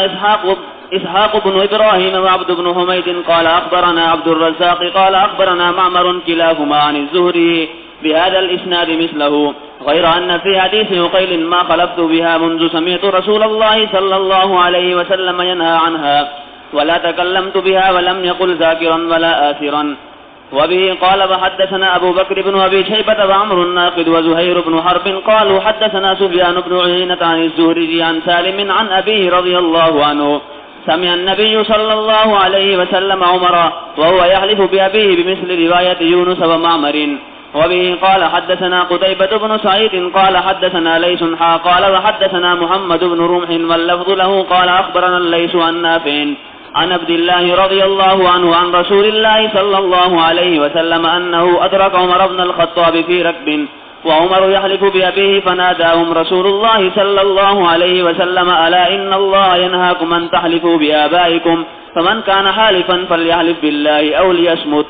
إسحاق بن إبراهيم وعبد بن حميد قال أخبرنا عبد الرزاق قال أخبرنا معمر كلاهما عن الزهري بهذا الإسناد مثله، غير أن في حديث عقيل ما خلفت بها منذ سمعت رسول الله صلى الله عليه وسلم ينهى عنها، ولا تكلمت بها ولم يقل ذاكرا ولا آثرا. وبه قال وحدثنا أبو بكر بن أبي شيبة وعمر الناقد وزهير بن حرب قالوا حدثنا سفيان بن عيينة عن الزهري عن سالم عن أبيه رضي الله عنه سمع النبي صلى الله عليه وسلم عمر وهو يحلف بأبيه بمثل رواية يونس ومعمر. وبه قال حدثنا قتيبة بن سعيد قال حدثنا ليث قال وحدثنا محمد بن رمح واللفظ له قال أخبرنا الليث عن نافع عن عبد الله رضي الله عنه عن رسول الله صلى الله عليه وسلم أنه أدرك عمر بن الخطاب في ركب وعمر يحلف بأبيه فناداهم رسول الله صلى الله عليه وسلم ألا إن الله ينهاكم أن تحلفوا بآبائكم فمن كان حالفا فليحلف بالله أو ليصمت.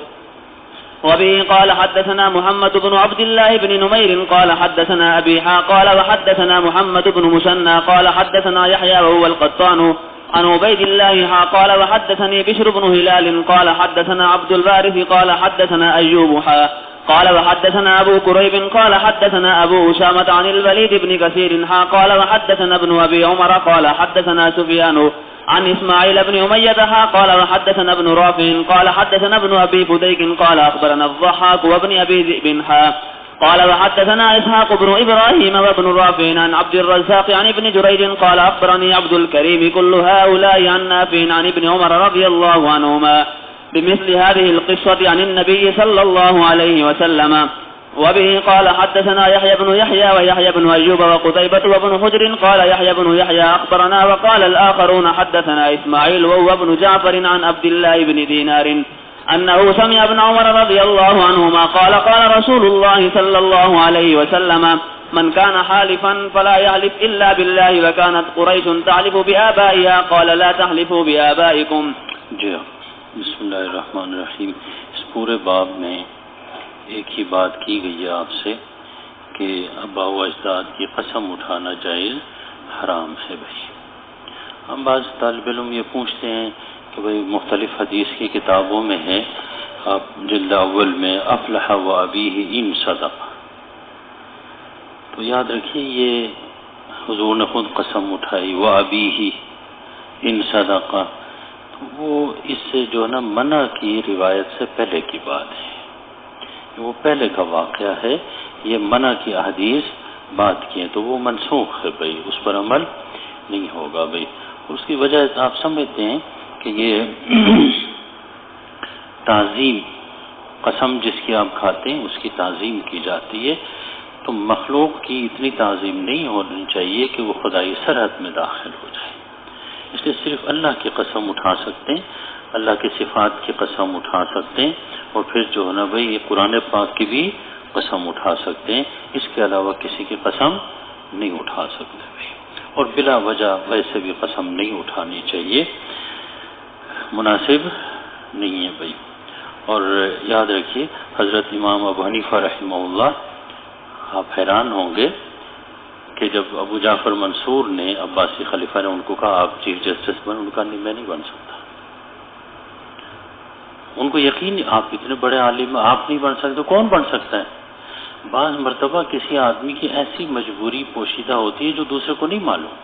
وبه قال حدثنا محمد بن عبد الله بن نمير قال حدثنا أبي قال وحدثنا محمد بن مسنى قال حدثنا يحيى وهو القطان عن عبيد الله قال وحدثني بشر بن هلال قال حدثنا عبد الوارث قال حدثنا أيوب قال وحدثنا أبو كريب قال حدثنا أبو أسامة عن الوليد بن كثير قال وحدثنا ابن أبي عمر قال حدثنا سفيان عن إسماعيل بن أمية قال وحدثنا ابن رافع قال حدثنا ابن أبي فديك قال أخبرنا الضحاك وابن أبي ذئب قال وحدثنا إسحاق بن إبراهيم وابن رافع عن عبد الرزاق عن ابن جريج قال أخبرني عبد الكريم كل هؤلاء عن نافع عن ابن عمر رضي الله عنهما بمثل هذه القصة عن النبي صلى الله عليه وسلم. وبه قال حدثنا يحيى بن يحيى ويحيى بن أيوب وقتيبة وابن حجر قال يحيى بن يحيى أخبرنا وقال الآخرون حدثنا إسماعيل وهو ابن جعفر عن عبد الله بن دينار أنه سمع ابن عمر رضي الله عنهما قال قال رسول الله صلى الله عليه وسلم من كان حالفا فلا يحلف إلا بالله وكانت قريش تحلف بآبائها قال لا تحلفوا بآبائكم. جی بسم اللہ الرحمن الرحیم. اس پورے باب میں ایک ہی بات کی گئی ہے آپ سے کہ آباء و اجداد کی قسم اٹھانا جائز حرام ہے. بھائی ہم بعض طالب علم یہ پوچھتے ہیں کہ بھائی مختلف حدیث کی کتابوں میں ہے آپ جلد اول میں افلح و ابیہ ان صدق، تو یاد رکھیے یہ حضور نے خود قسم اٹھائی و ابیہ ان صدق، تو وہ اس سے جو ہے نا منع کی روایت سے پہلے کی بات ہے، وہ پہلے کا واقعہ ہے. یہ منع کی احادیث بات کی ہیں تو وہ منسوخ ہے بھائی، اس پر عمل نہیں ہوگا بھائی. اس کی وجہ آپ سمجھتے ہیں کہ یہ تعظیم، قسم جس کی آپ کھاتے ہیں اس کی تعظیم کی جاتی ہے، تو مخلوق کی اتنی تعظیم نہیں ہونی چاہیے کہ وہ خدائی سرحد میں داخل ہو جائے. اس لیے صرف اللہ کی قسم اٹھا سکتے ہیں، اللہ کی صفات کی قسم اٹھا سکتے ہیں، اور پھر جو ہے نا بھائی یہ قرآن پاک کی بھی قسم اٹھا سکتے ہیں. اس کے علاوہ کسی کی قسم نہیں اٹھا سکتے بھائی، اور بلا وجہ ویسے بھی قسم نہیں اٹھانی چاہیے، مناسب نہیں ہے بھائی. اور یاد رکھیے حضرت امام ابو حنیفہ رحمہ اللہ، آپ حیران ہوں گے کہ جب ابو جعفر منصور نے عباسی خلیفہ نے ان کو کہا آپ چیف جسٹس بن، ان کا نہیں میں نہیں بن سکتا. ان کو یقین آپ اتنے بڑے عالم آپ نہیں بن سکتے، کون بن سکتا ہے؟ بعض مرتبہ کسی آدمی کی ایسی مجبوری پوشیدہ ہوتی ہے جو دوسرے کو نہیں معلوم.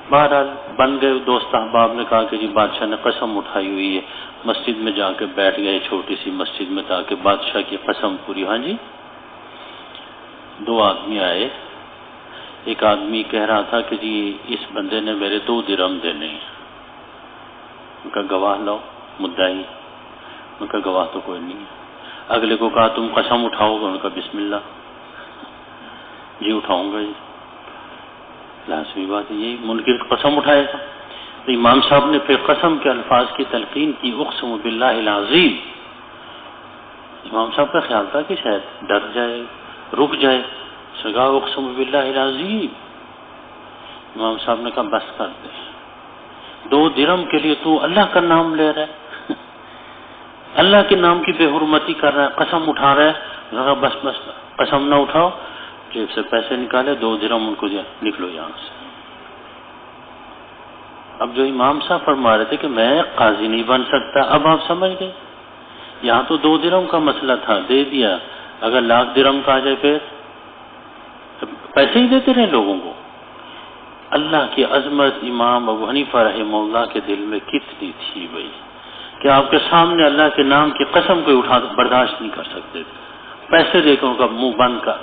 بہرحال بن گئے. دوست احباب نے کہا کہ جی بادشاہ نے قسم اٹھائی ہوئی ہے، مسجد میں جا کے بیٹھ گئے چھوٹی سی مسجد میں تاکہ بادشاہ کی قسم پوری. ہاں جی. دو آدمی آئے، ایک آدمی کہہ رہا تھا کہ جی اس بندے نے میرے 2 درہم دینے ہیں. ان کا گواہ لاؤ، مدعی. ان کا گواہ تو کوئی نہیں ہے. اگلے کو کہا تم قسم اٹھاؤ گے؟ ان کا بسم اللہ. جی اٹھاؤں گا. جی لازمی بات ہے، یہی منکر قسم اٹھائے گا. تو امام صاحب نے پھر قسم کے الفاظ کی تلقین کی، اقسم باللہ العظیم. امام صاحب کا خیال تھا کہ شاید ڈر جائے، رک جائے. سگا اقسم باللہ العظیم. امام صاحب نے کہا بس کر دے، 2 درہم کے لیے تو اللہ کا نام لے رہا ہے، اللہ کے نام کی بے حرمتی کر رہا ہے، قسم اٹھا رہا ہے۔ کہا بس بس قسم نہ اٹھاؤ، جیب سے پیسے نکالے، 2 درہم ان کو دیا، نکلو یہاں سے۔ اب جو امام صاحب فرما رہے تھے کہ میں قاضی نہیں بن سکتا، اب آپ سمجھ گئے، یہاں تو 2 درہم کا مسئلہ تھا، دے دیا، اگر 1,00,000 درہم کا آ جائے پھر پیسے ہی دیتے رہے لوگوں کو۔ اللہ کی عظمت امام ابو حنیفہ رحمہ اللہ کے دل میں کتنی تھی بھائی، کہ آپ کے سامنے اللہ کے نام کی قسم کوئی اٹھا برداشت نہیں کر سکتے تھے، پیسے دے کر ان کا منہ بند کر۔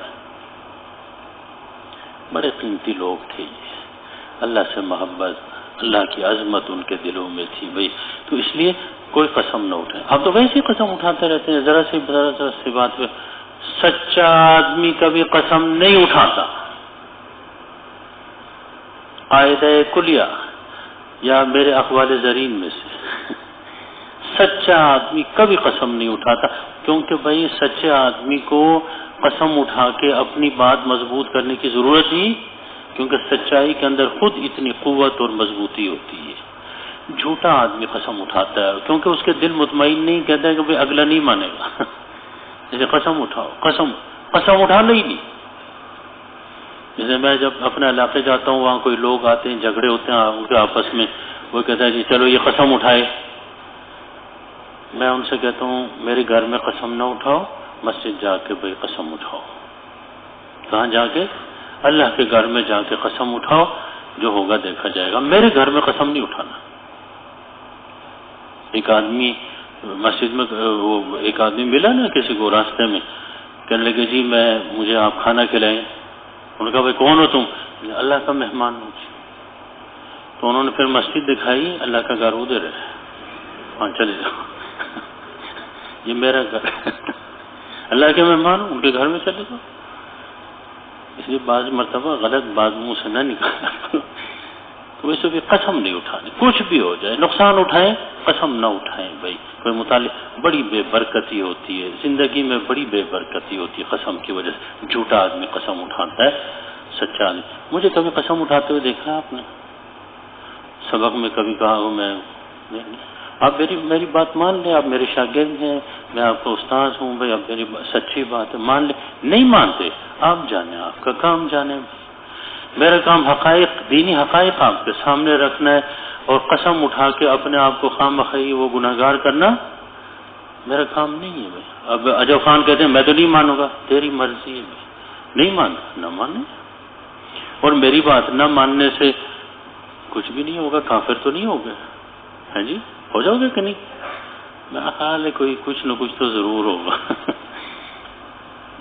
بڑے قیمتی لوگ تھے یہ، اللہ سے محبت، اللہ کی عظمت ان کے دلوں میں تھی بھائی، تو اس لیے کوئی قسم نہ اٹھائے۔ آپ تو ویسے ہی قسم اٹھاتے رہتے ہیں، ذرا سی بات پہ۔ سچا آدمی کبھی قسم نہیں اٹھاتا، قاعدہ کلیہ یا میرے اقوال زرین میں سے، سچا آدمی کبھی قسم نہیں اٹھاتا، کیونکہ بھائی سچے آدمی کو قسم اٹھا کے اپنی بات مضبوط کرنے کی ضرورت ہی، کیونکہ سچائی کے اندر خود اتنی قوت اور مضبوطی ہوتی ہے۔ جھوٹا آدمی قسم اٹھاتا ہے کیونکہ اس کے دل مطمئن نہیں، کہتا ہے کہ بھائی اگلا نہیں مانے گا، جیسے قسم اٹھاؤ، قسم اٹھانا ہی نہیں۔ جیسے میں جب اپنے علاقے جاتا ہوں، وہاں کوئی لوگ آتے ہیں، جھگڑے ہوتے ہیں ان کے آپس میں، وہ کہتا ہے جی چلو یہ قسم اٹھائے، میں ان سے کہتا ہوں میرے گھر میں قسم نہ اٹھاؤ، مسجد جا کے بھائی قسم اٹھاؤ۔ کہاں جا کے؟ اللہ کے گھر میں جا کے قسم اٹھاؤ، جو ہوگا دیکھا جائے گا، میرے گھر میں قسم نہیں اٹھانا۔ ایک آدمی مسجد میں، وہ ایک آدمی ملا نا کسی کو راستے میں، کہنے لگے جی مجھے آپ کھانا کھلائیں۔ انہوں نے کہا بھائی کون ہو تم؟ اللہ کا مہمان ہوں۔ تو انہوں نے پھر مسجد دکھائی، اللہ کا گھر ادھر ہے، وہاں چلے جاؤ، یہ میرا گھر، اللہ کے مہمان ہوں، ان کے گھر میں چلے جاؤ۔ اس لیے بعض مرتبہ غلط بات منہ سے نہ نکالنا، تو ویسے بھی قسم نہیں اٹھانی، کچھ بھی ہو جائے، نقصان اٹھائیں قسم نہ اٹھائیں بھائی۔ کوئی متعلق بڑی بے برکتی ہوتی ہے زندگی میں، بڑی بے برکتی ہوتی ہے قسم کی وجہ سے۔ جھوٹا آدمی قسم اٹھاتا ہے، سچا آدمی۔ مجھے کبھی قسم اٹھاتے ہوئے دیکھا آپ نے؟ سبق میں کبھی کہا ہو میں، آپ میری بات مان لیں، آپ میرے شاگرد ہیں، میں آپ کا استاذ ہوں بھائی، آپ میری سچی بات ہے مان لیں۔ نہیں مانتے، آپ جانیں، آپ کا کام جانیں، میرا کام حقائق، دینی حقائق آپ کے سامنے رکھنا ہے، اور قسم اٹھا کے اپنے آپ کو خام بخواہ وہ گناہگار کرنا میرا کام نہیں ہے بھائی۔ اب اجب خان کہتے ہیں میں تو نہیں مانوں گا، تیری مرضی ہے بھائی، نہیں ماننا نہ مانے، اور میری بات نہ ماننے سے کچھ بھی نہیں ہوگا، کافر تو نہیں ہوگا، ہے جی، ہو جاؤ گے کہ نہیں؟ میرا خیال ہے کوئی کچھ نہ کچھ تو ضرور ہوگا۔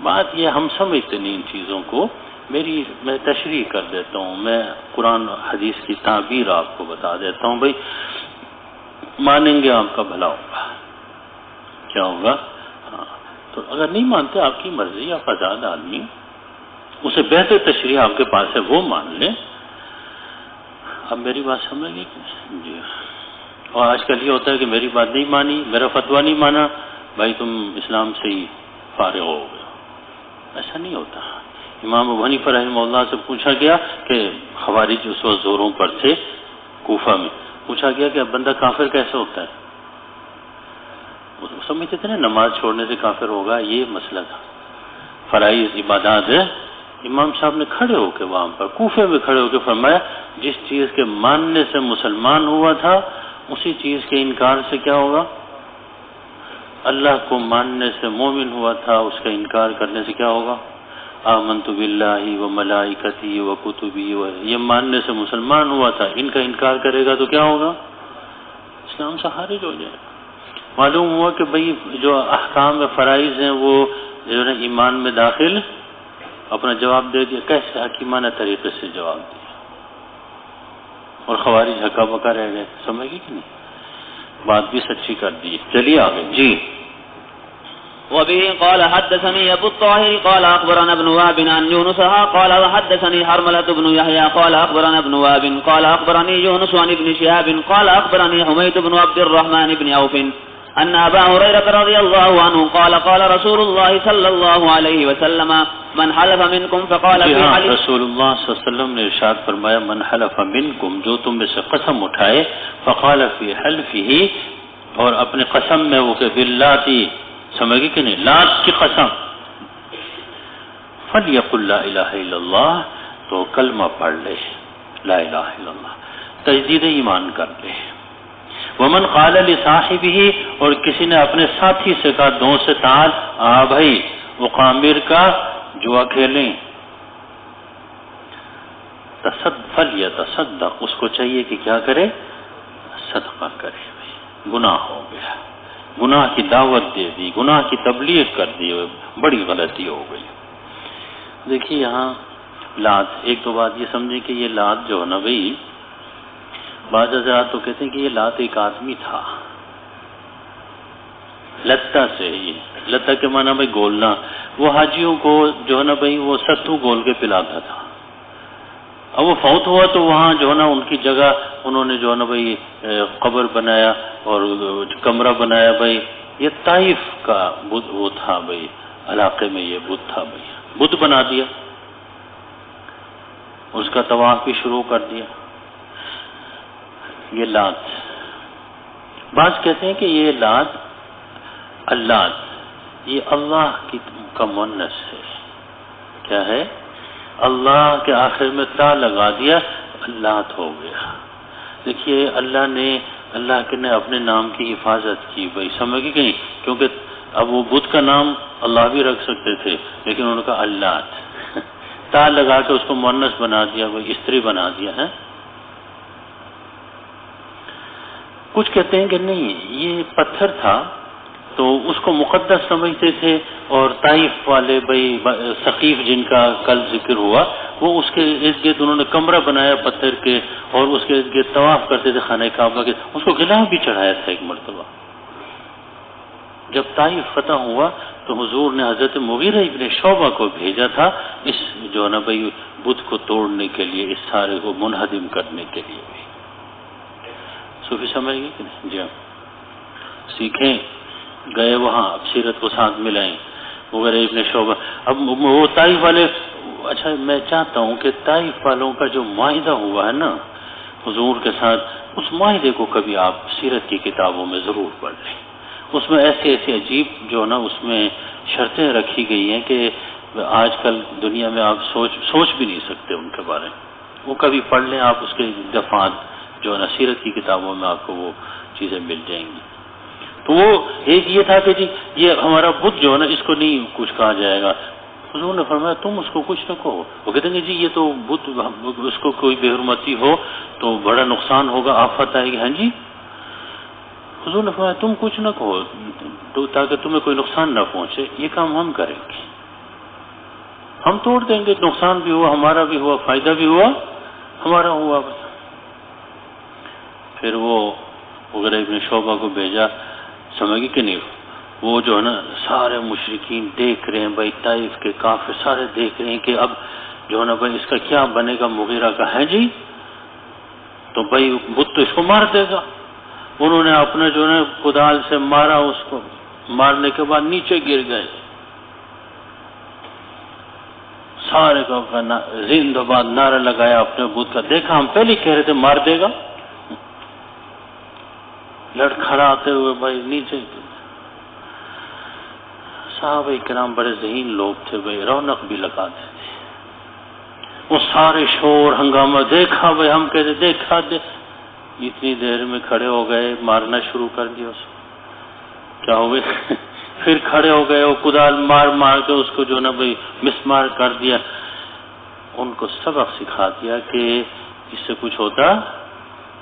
بات یہ ہم سمجھتے نہیں ان چیزوں کو، میں تشریح کر دیتا ہوں، میں قرآن حدیث کی تعبیر آپ کو بتا دیتا ہوں بھائی، مانیں گے آپ کا بھلا ہوگا، کیا ہوگا؟ ہاں، تو اگر نہیں مانتے آپ کی مرضی، آپ آزاد آدمی، اسے بہتر تشریح آپ کے پاس ہے وہ مان لیں۔ اب میری بات سمجھ گئی جی؟ اور آج کل یہ ہوتا ہے کہ میری بات نہیں مانی، میرا فتویٰ نہیں مانا، بھائی تم اسلام سے ہی فارغ ہو گئے، ایسا نہیں ہوتا۔ امام ابو حنیفہ رحمہ اللہ سے پوچھا گیا کہ خوارج اس وقت زوروں پر تھے کوفہ میں، پوچھا گیا کہ اب بندہ کافر کیسے ہوتا ہے؟ وہ سمجھتے تھے نا نماز چھوڑنے سے کافر ہوگا، یہ مسئلہ تھا، فرائض عبادات ہے۔ امام صاحب نے کھڑے ہو کے وہاں پر کوفے میں کھڑے ہو کے فرمایا جس چیز کے ماننے سے مسلمان ہوا تھا اسی چیز کے انکار سے کیا ہوگا؟ اللہ کو ماننے سے مومن ہوا تھا، اس کا انکار کرنے سے کیا ہوگا؟ آمنت باللہ و ملائکتی و کتبی، یہ ماننے سے مسلمان ہوا تھا، ان کا انکار کرے گا تو کیا ہوگا؟ اسلام سے خارج ہو جائے گا۔ معلوم ہوا کہ بھئی جو احکام فرائض ہیں وہ جو ہے ایمان میں داخل، اپنا جواب دے دیا، کیسے حکیمانہ طریقے سے جواب دیا، اور خوارج ہکا بکا رہ گئے، سمجھ گئی کہ نہیں؟ بات بھی سچی کر دی۔ چلیے آگے جی۔ وبه قال حدثني أبو الطاهر قال أخبرنا ابن وهب عن يونس قال وحدثني حرملة بن يحيى قال أخبرنا ابن وهب قال أخبرني يونس عن ابن شهاب قال أخبرني حميد بن عبد الرحمن بن عوف أن أبا هريرة رضي الله عنه قال قال رسول الله صلى الله عليه وسلم من حلف منکم فقال فی حلف. رسول اللہ صلی اللہ علیہ وسلم نے ارشاد فرمایا من حلف منکم، جو تم میں سے قسم اٹھائے، فقال فی حلفہ، اور اپنے قسم میں وہ کہ باللاتی، سمجھ گئے کہ نہیں، لات کی قسم، فلیقل لا الہ الا اللہ، تو کلمہ پڑھ لے، لا الہ الا اللہ، تجدید ایمان کر لے. ومن قال لصاحبہ، اور کسی نے اپنے ساتھی سے کہا، دوست سے، تعال آ بھائی وقامر کا جوا کھیلیں، فلیتصدق، اس کو چاہیے کہ کیا کرے، صدقہ کرے. گناہ ہو گیا، گناہ کی دعوت دے دی، گناہ کی تبلیغ کر دی، بڑی غلطی ہو گئی. دیکھیے یہاں لات، ایک تو بات یہ سمجھیں کہ یہ لات جو ہے نا بھائی، بعض حضرات تو کہتے ہیں کہ یہ لات ایک آدمی تھا، لتا سے، یہ لتا کے معنی بھائی گولنا، وہ حاجیوں کو جو ہے نا بھائی وہ ستو گول کے پلاتا تھا. اب وہ فوت ہوا تو وہاں جو ہے نا ان کی جگہ انہوں نے جو ہے نا بھائی قبر بنایا اور کمرہ بنایا. بھائی یہ طائف کا بدھ وہ تھا بھائی، علاقے میں یہ بدھ تھا بھائی، بدھ بنا دیا، اس کا طواف بھی شروع کر دیا. یہ لات، بعض کہتے ہیں کہ یہ لات، اللات، یہ اللہ کا مؤنث ہے. کیا ہے؟ اللہ کے آخر میں تا لگا دیا، اللات ہو گیا. دیکھیے اللہ نے اپنے نام کی حفاظت کی بھائی، سمجھ گئے کہیں، کیونکہ اب وہ بدھ کا نام اللہ بھی رکھ سکتے تھے، لیکن انہوں نے کہا اللات، تا لگا کے اس کو مؤنث بنا دیا بھائی، استری بنا دیا ہے. کچھ کہتے ہیں کہ نہیں، یہ پتھر تھا تو اس کو مقدس سمجھتے تھے، اور طائف والے بھائی ثقیف جن کا کل ذکر ہوا، وہ اس کے ارد گرد انہوں نے کمرہ بنایا پتھر کے، اور اس کے ارد گرد طواف کرتے تھے خانہ کعبہ کے. اس کو غلاف بھی چڑھایا تھا ایک مرتبہ. جب طائف فتح ہوا تو حضور نے حضرت مغیرہ ابن شعبہ کو بھیجا تھا اس جو ہے نا بھائی بدھ کو توڑنے کے لیے، اس سارے کو منہدم کرنے کے لیے. صوفی سمجھ گئے کہ نہیں؟ جی ہاں، سیکھیں، گئے وہاں، اب سیرت کو ساتھ ملائیں، مغیرہ ابن شعبہ. اب وہ طائف والے، اچھا میں چاہتا ہوں کہ طائف والوں کا جو معاہدہ ہوا ہے نا حضور کے ساتھ، اس معاہدے کو کبھی آپ سیرت کی کتابوں میں ضرور پڑھ لیں. اس میں ایسی عجیب جو نا اس میں شرطیں رکھی گئی ہیں کہ آج کل دنیا میں آپ سوچ بھی نہیں سکتے ان کے بارے میں. وہ کبھی پڑھ لیں آپ، اس کے دفعات جو ہے نا سیرت کی کتابوں میں آپ کو وہ چیزیں مل جائیں گی. تو وہ ایک یہ تھا کہ جی یہ ہمارا بدھ جو ہے نا اس کو نہیں کچھ کہا جائے گا. حضور نے فرمایا تم اس کو کچھ نہ کہو. وہ کہتے ہیں جی یہ تو بدھ، اس کو کوئی بے حرمتی ہو تو بڑا نقصان ہوگا، آفت آئے گی. ہاں جی، حضور نے فرمایا تم کچھ نہ کہو تو تاکہ تمہیں کوئی نقصان نہ پہنچے. یہ کام ہم کریں گے، ہم توڑ دیں گے، نقصان بھی ہوا ہمارا بھی ہوا، فائدہ بھی ہوا ہمارا ہوا. پھر وہ مغیرہ ابن شعبہ کو بھیجا، سمجھ کہ نہیں، وہ جو ہے نا سارے مشرکین دیکھ رہے ہیں بھائی، طائف کے کافر سارے دیکھ رہے ہیں کہ اب جو ہے نا بھائی اس کا کیا بنے گا. مغیرہ کا ہے جی تو بھائی بدھ تو اس کو مار دے گا. انہوں نے اپنا جو ہے کدال سے مارا، اس کو مارنے کے بعد نیچے گر گئے. سارے کو زندہ باد نعرہ لگایا اپنے بدھ کا. دیکھا ہم پہلے کہہ رہے تھے مار دے گا، لڑکھڑاتے ہوئے بھائی نیچے. صحابہ کرام بڑے ذہین لوگ تھے بھائی، رونق بھی لگاتے تھے. وہ سارے شور ہنگامہ، دیکھا بھائی، ہم کہتے دیکھا اتنی دیر میں کھڑے ہو گئے، مارنا شروع کر دیا. اس کو کیا ہو گئے پھر کھڑے ہو گئے، وہ کدال مار مار کے اس کو جو نا بھائی مسمار کر دیا. ان کو سبق سکھا دیا کہ اس سے کچھ ہوتا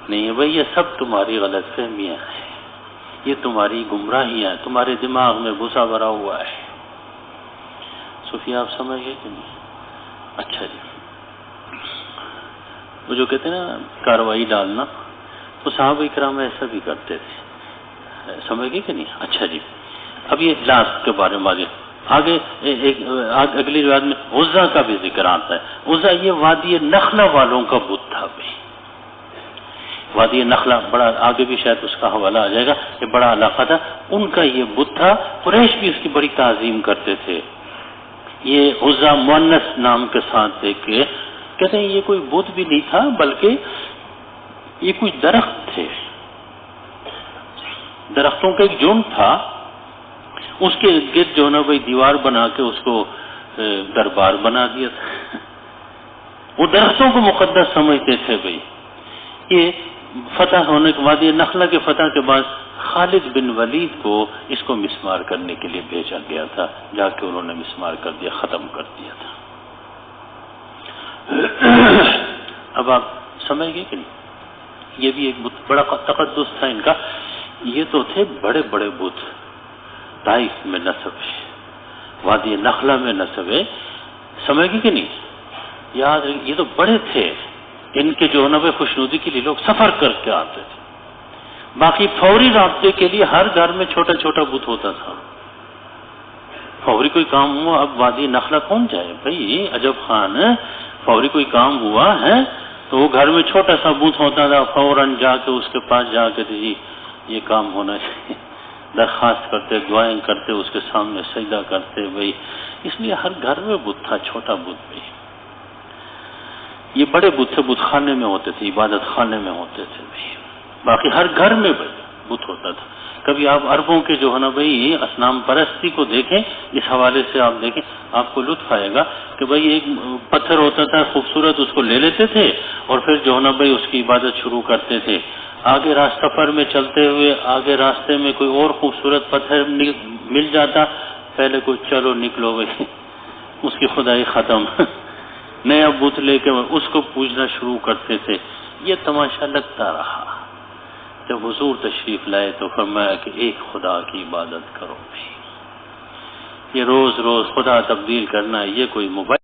نہیں ہے بھائی، یہ سب تمہاری غلط فہمیاں ہیں، یہ تمہاری گمراہیاں، تمہارے دماغ میں بھوسا بھرا ہوا ہے. صوفی آپ سمجھ گئے کہ نہیں؟ اچھا جی، وہ جو کہتے ہیں نا کاروائی ڈالنا، تو صحابہ کرام ایسا بھی کرتے تھے. سمجھ گئے کہ نہیں؟ اچھا جی، اب یہ لات کے بارے میں آگے اگلی روایت میں عزا کا بھی ذکر آتا ہے. عزا یہ وادی نخلا والوں کا بت تھا بھائی. وادی نخلا بڑا، آگے بھی شاید اس کا حوالہ آ جائے گا، یہ بڑا علاقہ تھا ان کا، یہ بت تھا. قریش بھی اس کی بڑی تعظیم کرتے تھے. یہ عزا مؤنث نام کے ساتھ دیکھ کے کہتے ہیں یہ کوئی بت بھی نہیں تھا بلکہ یہ کوئی درخت تھے، درختوں کا ایک جھنڈ تھا، اس کے ارد گرد جو ہے نا بھائی دیوار بنا کے اس کو دربار بنا دیا تھا۔ وہ درختوں کو مقدس سمجھتے تھے بھائی۔ یہ فتح ہونے کے بعد، یہ نخلا کے فتح کے بعد خالد بن ولید کو اس کو مسمار کرنے کے لیے بھیجا گیا تھا، جا کے انہوں نے مسمار کر دیا، ختم کر دیا تھا۔ اب آپ سمجھ گئے کہ نہیں؟ یہ بھی ایک بت بڑا تقدس تھا ان کا۔ یہ تو تھے بڑے بڑے بت، طائف میں نصب ہے، وادی نخلا میں نصب ہے، سمجھ گئے کہ نہیں؟ یاد رکھیں یہ تو بڑے تھے، ان کے جو ہے نا خوشنودی کے لیے لوگ سفر کر کے آتے تھے۔ باقی فوری رابطے کے لیے ہر گھر میں چھوٹا چھوٹا بت ہوتا تھا۔ فوری کوئی کام ہوا، اب وادی نخلا کون جائے بھائی؟ عجب خان فوری کوئی کام ہوا ہے تو وہ گھر میں چھوٹا سا بت ہوتا تھا، فوراً جا کے اس کے پاس جا کے جی یہ کام ہونا چاہیے، درخواست کرتے، دعائیں کرتے، اس کے سامنے سجدہ کرتے بھائی۔ اس لیے ہر گھر میں بت تھا، چھوٹا بت بھی۔ یہ بڑے بت تھے، بت خانے میں ہوتے تھے، عبادت خانے میں ہوتے تھے بھائی۔ باقی ہر گھر میں بت ہوتا تھا۔ کبھی آپ عربوں کے جو ہے نا بھائی اصنام پرستی کو دیکھیں، اس حوالے سے آپ دیکھیں، آپ کو لطف آئے گا کہ بھائی ایک پتھر ہوتا تھا خوبصورت، اس کو لے لیتے تھے اور پھر جو ہے نا بھائی اس کی عبادت شروع کرتے تھے۔ آگے سفر میں چلتے ہوئے آگے راستے میں کوئی اور خوبصورت پتھر مل جاتا، پہلے کوئی چلو نکلو بھائی، اس کی خدائی ختم، نیا بت لے کے اس کو پوجنا شروع کرتے تھے۔ یہ تماشا لگتا رہا۔ جب حضور تشریف لائے تو فرمایا کہ ایک خدا کی عبادت کرو بھائی۔ یہ روز روز خدا تبدیل کرنا، یہ کوئی موبائل